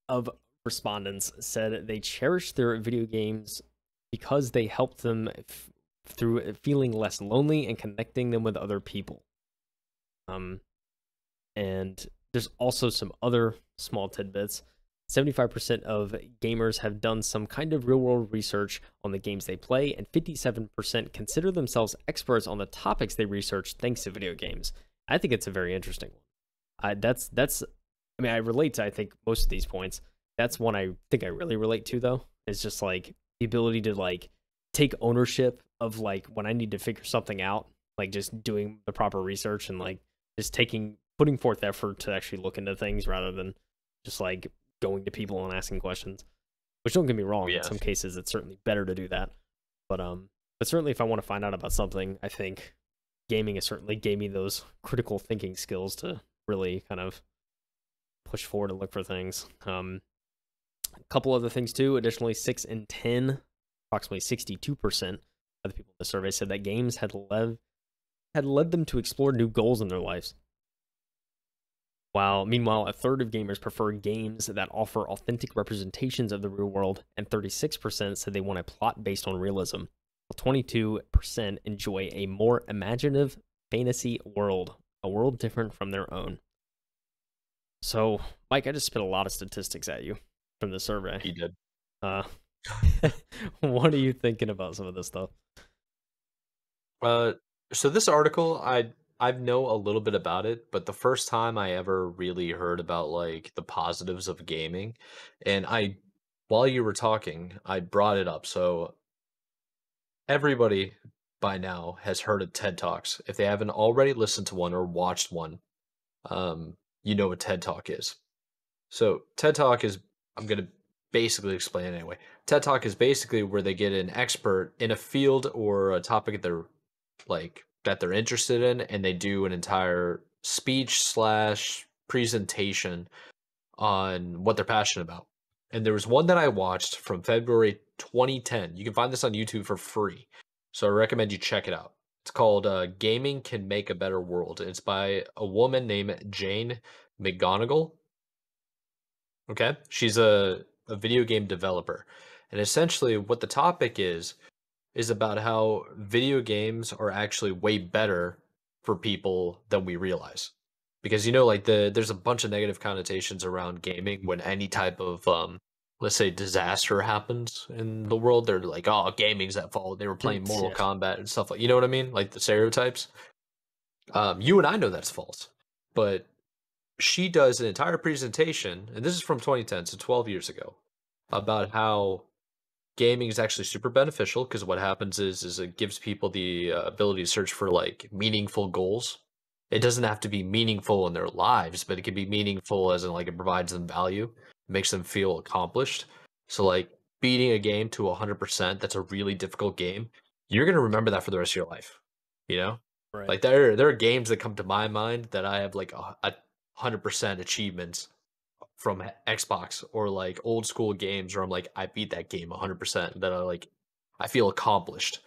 [SPEAKER 2] of respondents said they cherish their video games because they helped them through feeling less lonely and connecting them with other people. And there's also some other small tidbits. It 75% of gamers have done some kind of real-world research on the games they play, and 57% consider themselves experts on the topics they research thanks to video games. I think it's a very interesting one. I mean, I relate to, I think, most of these points. That's one I think I really relate to, though. It's just like the ability to like take ownership of like when I need to figure something out, like just doing the proper research and like just putting forth effort to actually look into things rather than just like going to people and asking questions. Which, don't get me wrong, in some cases it's certainly better to do that. But certainly if I want to find out about something, I think gaming has certainly gave me those critical thinking skills to really kind of push forward and look for things. A couple other things too. Additionally, 6 in 10, approximately 62% of the people in the survey said that games had led them to explore new goals in their lives. Meanwhile, a third of gamers prefer games that offer authentic representations of the real world, and 36% said they want a plot based on realism, while 22% enjoy a more imaginative fantasy world, a world different from their own. So, Mike, I just spit a lot of statistics at you from the survey.
[SPEAKER 1] You did.
[SPEAKER 2] What are you thinking about some of this stuff?
[SPEAKER 1] So this article, I know a little bit about it, but the first time I ever really heard about like the positives of gaming, and while you were talking, I brought it up. So everybody by now has heard of TED Talks. If they haven't already listened to one or watched one, you know what TED Talk is. So TED Talk is, I'm gonna basically explain it anyway. TED Talk is basically where they get an expert in a field or a topic that they're interested in, and they do an entire speech slash presentation on what they're passionate about. And there was one that I watched from February 2010. You can find this on YouTube for free, so I recommend you check it out. It's called "Gaming Can Make a Better World." It's by a woman named Jane McGonigal. Okay, she's a video game developer, and essentially what the topic is about how video games are actually way better for people than we realize. Because like there's a bunch of negative connotations around gaming when any type of let's say disaster happens in the world. They're like, oh, gaming's at fault. They were playing Mortal Kombat and stuff like, you know what I mean? Like the stereotypes. You and I know that's false. But she does an entire presentation, and this is from 2010, so 12 years ago, about how gaming is actually super beneficial because what happens is it gives people the ability to search for like meaningful goals. It doesn't have to be meaningful in their lives, but it can be meaningful as in like it provides them value, makes them feel accomplished. So like beating a game to 100%, that's a really difficult game. You're gonna remember that for the rest of your life, you know.
[SPEAKER 2] Right.
[SPEAKER 1] Like there are games that come to my mind that I have like a 100% achievements from Xbox, or like old school games where I'm like, I beat that game 100%, that I feel accomplished,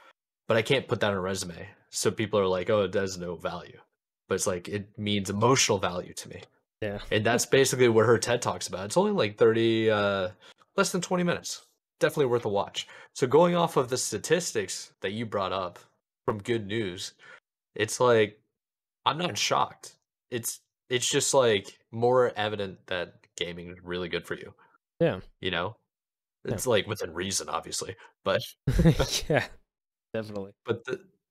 [SPEAKER 1] but I can't put that on a resume. So people are like, oh, it has no value, but it's like, it means emotional value to me.
[SPEAKER 2] Yeah.
[SPEAKER 1] And that's basically what her TED Talk's about. It's only like 30, less than 20 minutes. Definitely worth a watch. So going off of the statistics that you brought up from Good News, it's like, I'm not shocked. It's just like more evident that gaming is really good for you.
[SPEAKER 2] Yeah.
[SPEAKER 1] It's like within reason, obviously, but
[SPEAKER 2] yeah, definitely.
[SPEAKER 1] But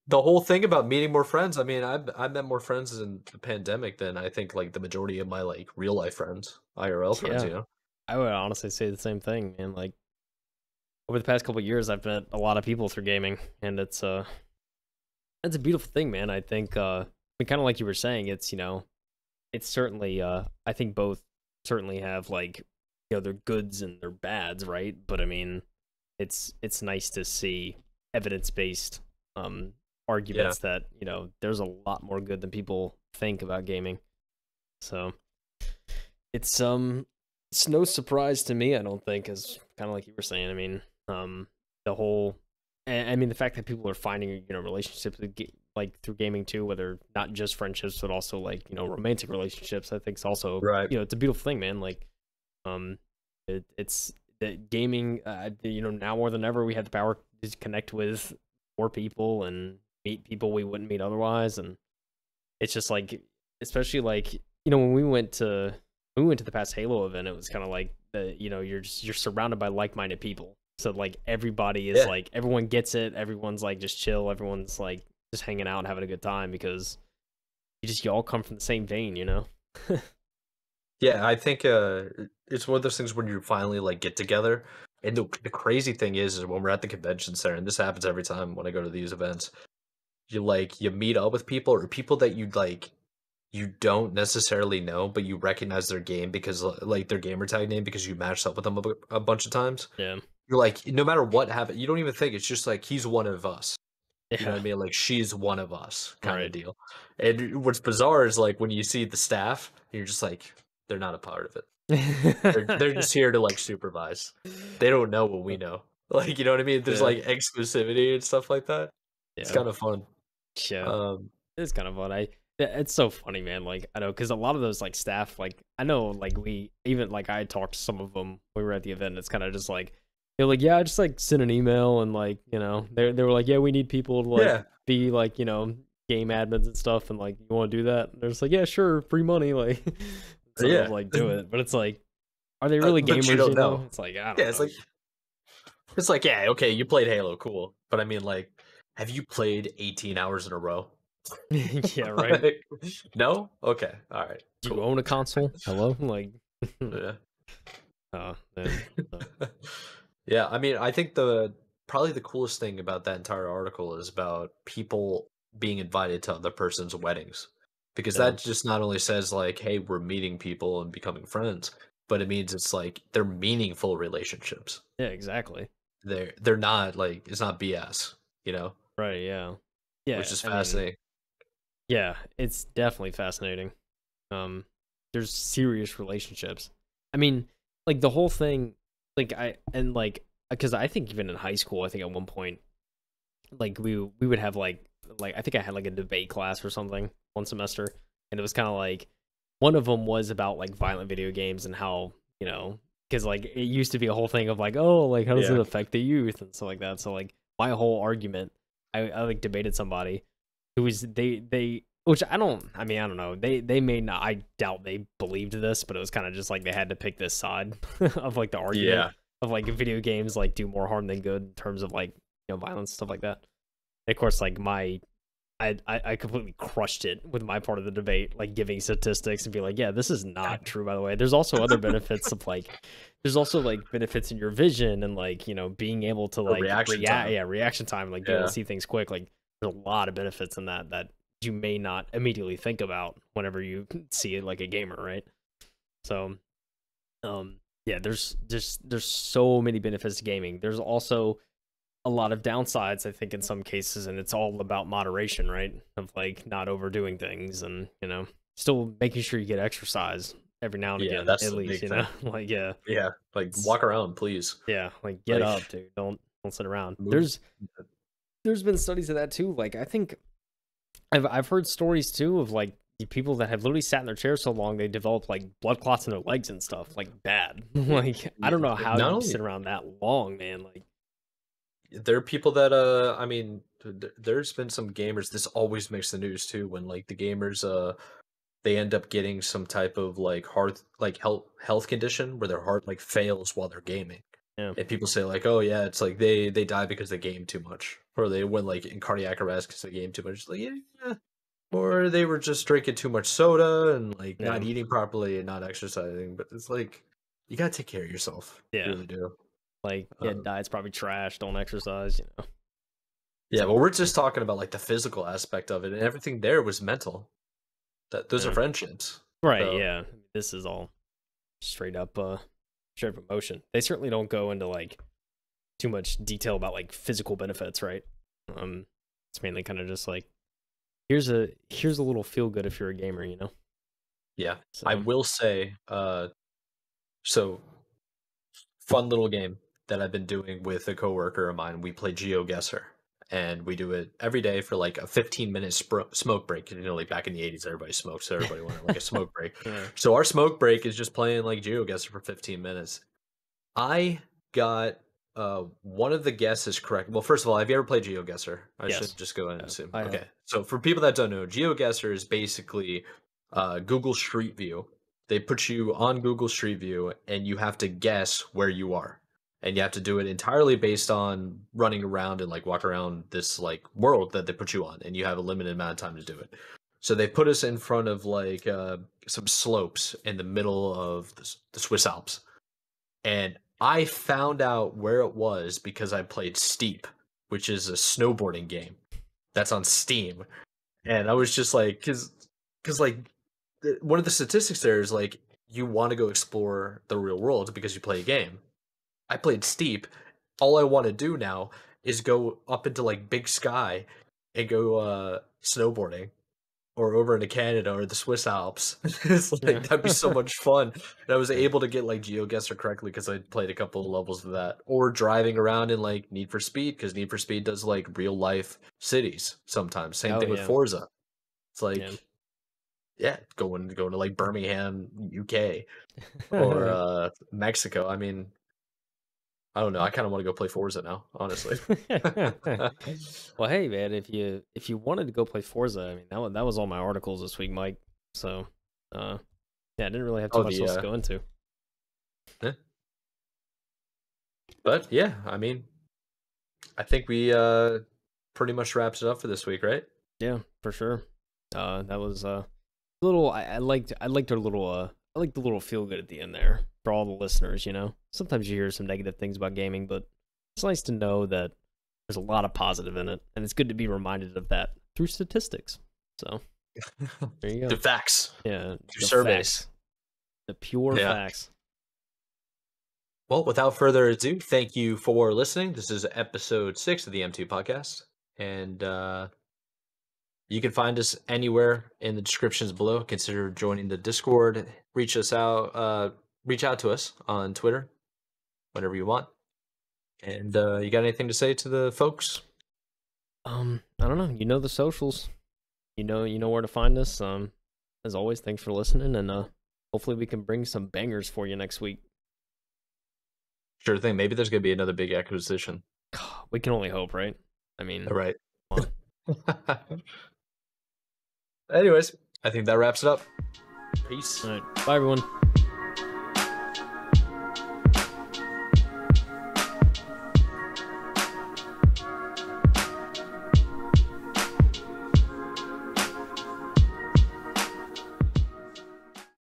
[SPEAKER 1] the whole thing about meeting more friends, I mean, I met more friends in the pandemic than I think like the majority of my like real life friends, IRL friends,
[SPEAKER 2] Yeah. I would honestly say the same thing, man. Like over the past couple of years, I've met a lot of people through gaming, and it's a beautiful thing, man. I think I mean, kind of like you were saying, it's it's certainly I think both certainly have like their goods and their bads, right? But I mean, it's nice to see evidence-based arguments that there's a lot more good than people think about gaming. So it's no surprise to me, I don't think, as kind of like you were saying. I mean, the whole, I mean, the fact that people are finding relationships like through gaming too, whether not just friendships but also like romantic relationships, I think is also
[SPEAKER 1] right.
[SPEAKER 2] It's a beautiful thing, man. Like it's that gaming now more than ever we have the power to connect with more people and meet people we wouldn't meet otherwise. And it's just like, especially like when we went to the past Halo event, it was kind of like that you're surrounded by like-minded people. So like everybody is
[SPEAKER 1] Yeah.
[SPEAKER 2] like everyone gets it. Everyone's like just chill. Everyone's like just hanging out and having a good time because you all come from the same vein, you know?
[SPEAKER 1] Yeah, I think it's one of those things when you finally like get together. And the crazy thing is when we're at the convention center, and this happens every time when I go to these events, you meet up with people or people that you don't necessarily know, but you recognize their game because like their gamer tag name because you matched up with them a bunch of times.
[SPEAKER 2] Yeah.
[SPEAKER 1] You're like, no matter what happened, you don't even think it's just like he's one of us. You know
[SPEAKER 2] Yeah.
[SPEAKER 1] what I mean? Like she's one of us kind of
[SPEAKER 2] Right.
[SPEAKER 1] deal. And what's bizarre is like when you see the staff, you're just like, they're not a part of it. They're just here to like supervise. They don't know what we know. Like, you know what I mean? There's
[SPEAKER 2] Yeah.
[SPEAKER 1] like exclusivity and stuff like that. It's
[SPEAKER 2] Yeah.
[SPEAKER 1] kind of fun.
[SPEAKER 2] Yeah.
[SPEAKER 1] Um,
[SPEAKER 2] It's kind of fun. It's so funny, man. Like I know because a lot of those like staff, like I know, like we even like I talked to some of them when we were at the event. It's kind of just like they're like, yeah, I just like sent an email and like they were like, yeah, we need people to like
[SPEAKER 1] yeah,
[SPEAKER 2] be like game admins and stuff, and like you want to do that? And they're just like, yeah, sure, free money, like so
[SPEAKER 1] yeah.
[SPEAKER 2] like do it. But it's like, are they really
[SPEAKER 1] But
[SPEAKER 2] gamers?
[SPEAKER 1] you don't know.
[SPEAKER 2] It's like I
[SPEAKER 1] Yeah,
[SPEAKER 2] don't know.
[SPEAKER 1] it's like yeah, okay, you played Halo, cool. But I mean, like, have you played 18 hours in a row?
[SPEAKER 2] Yeah, right.
[SPEAKER 1] Like, no? Okay, all right,
[SPEAKER 2] Do you
[SPEAKER 1] cool.
[SPEAKER 2] own a console? Hello, like,
[SPEAKER 1] Yeah.
[SPEAKER 2] oh man.
[SPEAKER 1] Yeah, I mean, I think the probably the coolest thing about that entire article is about people being invited to other person's weddings. Because
[SPEAKER 2] Yeah,
[SPEAKER 1] that just not only says like, hey, we're meeting people and becoming friends, but it means it's like they're meaningful relationships.
[SPEAKER 2] yeah, exactly.
[SPEAKER 1] They're not like it's not BS,
[SPEAKER 2] Right, yeah. Yeah,
[SPEAKER 1] which is
[SPEAKER 2] I mean,
[SPEAKER 1] fascinating.
[SPEAKER 2] yeah, it's definitely fascinating. There's serious relationships. I mean, like the whole thing, like because I think even in high school, I think at one point, like we would have like I think I had like a debate class or something one semester, and it was kind of like one of them was about like violent video games and how because like it used to be a whole thing of like, oh, like how does it
[SPEAKER 1] Yeah.
[SPEAKER 2] affect the youth and stuff like that. So like my whole argument, I like debated somebody who was they which I mean I don't know, they may not, I doubt they believed this, but it was kind of just like they had to pick this side of like the argument
[SPEAKER 1] Yeah.
[SPEAKER 2] of like video games like do more harm than good in terms of like violence, stuff like that. And of course, like I completely crushed it with my part of the debate, like giving statistics and be like, yeah, this is not true, by the way. There's also other benefits of like, there's also like benefits in your vision and like, being able to like
[SPEAKER 1] reaction
[SPEAKER 2] react,
[SPEAKER 1] time.
[SPEAKER 2] yeah, reaction time, like being able
[SPEAKER 1] Yeah.
[SPEAKER 2] to see things quick. Like there's a lot of benefits in that you may not immediately think about whenever you see it like a gamer, right? So, yeah, there's so many benefits to gaming. There's also a lot of downsides, I think, in some cases, and it's all about moderation, right? Of like not overdoing things and still making sure you get exercise every now and
[SPEAKER 1] Yeah,
[SPEAKER 2] again,
[SPEAKER 1] that's
[SPEAKER 2] at
[SPEAKER 1] the
[SPEAKER 2] least,
[SPEAKER 1] big thing.
[SPEAKER 2] like yeah,
[SPEAKER 1] Yeah, like walk around, please.
[SPEAKER 2] yeah, like get
[SPEAKER 1] Like
[SPEAKER 2] up, dude. Don't sit around.
[SPEAKER 1] move.
[SPEAKER 2] There's been studies of that too. Like I think I've heard stories too of like the people that have literally sat in their chair so long they develop like blood clots in their legs and stuff, like bad. Like I don't know how
[SPEAKER 1] Not
[SPEAKER 2] you
[SPEAKER 1] only
[SPEAKER 2] sit around that long, man. Like
[SPEAKER 1] there are people that I mean there's been some gamers, this always makes the news too when like the gamers they end up getting some type of like heart like health condition where their heart like fails while they're gaming.
[SPEAKER 2] yeah,
[SPEAKER 1] And people say like, "Oh yeah, it's like they die because they game too much or they went like in cardiac arrest because they game too much." It's like, yeah. Or they were just drinking too much soda and like
[SPEAKER 2] yeah,
[SPEAKER 1] not eating properly and not exercising, but it's like you got to take care of yourself. You
[SPEAKER 2] yeah.
[SPEAKER 1] really do.
[SPEAKER 2] Like, yeah,
[SPEAKER 1] Um,
[SPEAKER 2] diet's probably trash. Don't exercise,
[SPEAKER 1] Yeah,
[SPEAKER 2] So,
[SPEAKER 1] but we're just talking about like the physical aspect of it, and everything there was mental. Those are
[SPEAKER 2] yeah.
[SPEAKER 1] friendships.
[SPEAKER 2] Right,
[SPEAKER 1] So
[SPEAKER 2] yeah. This is all straight up emotion. They certainly don't go into like too much detail about like physical benefits, right? It's mainly kind of just like here's a little feel good if you're a gamer,
[SPEAKER 1] yeah, I
[SPEAKER 2] So,
[SPEAKER 1] will say, so fun little game that I've been doing with a coworker of mine. We play GeoGuessr, and we do it every day for like a 15-minute smoke break. Like back in the 80s, everybody smoked, so everybody wanted like a smoke break.
[SPEAKER 2] yeah.
[SPEAKER 1] So our smoke break is just playing like GeoGuessr for 15 minutes. I got one of the guesses correct. Well, first of all, have you ever played GeoGuessr? I
[SPEAKER 2] Yes.
[SPEAKER 1] should just go in and
[SPEAKER 2] Yeah,
[SPEAKER 1] assume.
[SPEAKER 2] I have.
[SPEAKER 1] Okay. So for people that don't know, GeoGuessr is basically Google Street View, they put you on Google Street View and you have to guess where you are. And you have to do it entirely based on running around and like walk around this like world that they put you on, and you have a limited amount of time to do it. So they put us in front of like some slopes in the middle of the Swiss Alps, and I found out where it was because I played Steep, which is a snowboarding game that's on Steam, and I was just like, because like one of the statistics there is like you want to go explore the real world because you play a game. I played Steep. All I want to do now is go up into like Big Sky and go snowboarding or over into Canada or the Swiss Alps. It's like
[SPEAKER 2] Yeah.
[SPEAKER 1] that'd be so much fun. And I was able to get like GeoGuessr correctly because I played a couple of levels of that. Or driving around in like Need for Speed, because Need for Speed does like real life cities sometimes. Same
[SPEAKER 2] Oh
[SPEAKER 1] thing with
[SPEAKER 2] yeah.
[SPEAKER 1] Forza. It's
[SPEAKER 2] Yeah.
[SPEAKER 1] like yeah, going to like Birmingham, UK or Mexico. I mean, I don't know. I kind of want to go play Forza now, honestly.
[SPEAKER 2] Well, hey man, if you wanted to go play Forza, I mean that was all my articles this week, Mike. So, yeah, I didn't really have too
[SPEAKER 1] Oh,
[SPEAKER 2] much else to go into.
[SPEAKER 1] yeah. But yeah, I mean, I think we pretty much wraps it up for this week, right?
[SPEAKER 2] Yeah, for sure. That was little. I liked our little. I liked the little feel good at the end there for all the listeners. You know, sometimes you hear some negative things about gaming, but it's nice to know that there's a lot of positive in it, and it's good to be reminded of that through statistics. So there you go.
[SPEAKER 1] The facts.
[SPEAKER 2] Yeah,
[SPEAKER 1] Through
[SPEAKER 2] the
[SPEAKER 1] surveys.
[SPEAKER 2] facts. The pure
[SPEAKER 1] Yeah.
[SPEAKER 2] facts.
[SPEAKER 1] Well, without further ado, thank you for listening. This is episode 6 of the M2 podcast, and you can find us anywhere in the descriptions below. Consider joining the Discord. Reach out to us on Twitter, whenever you want. And you got anything to say to the folks?
[SPEAKER 2] I don't know. You know the socials. You know where to find us. As always, thanks for listening, and hopefully we can bring some bangers for you next week.
[SPEAKER 1] Sure thing. Maybe there's gonna be another big acquisition.
[SPEAKER 2] We can only hope, right? I mean,
[SPEAKER 1] All right.
[SPEAKER 2] come on.
[SPEAKER 1] Anyways, I think that wraps it up. Peace.
[SPEAKER 2] All right. Bye, everyone.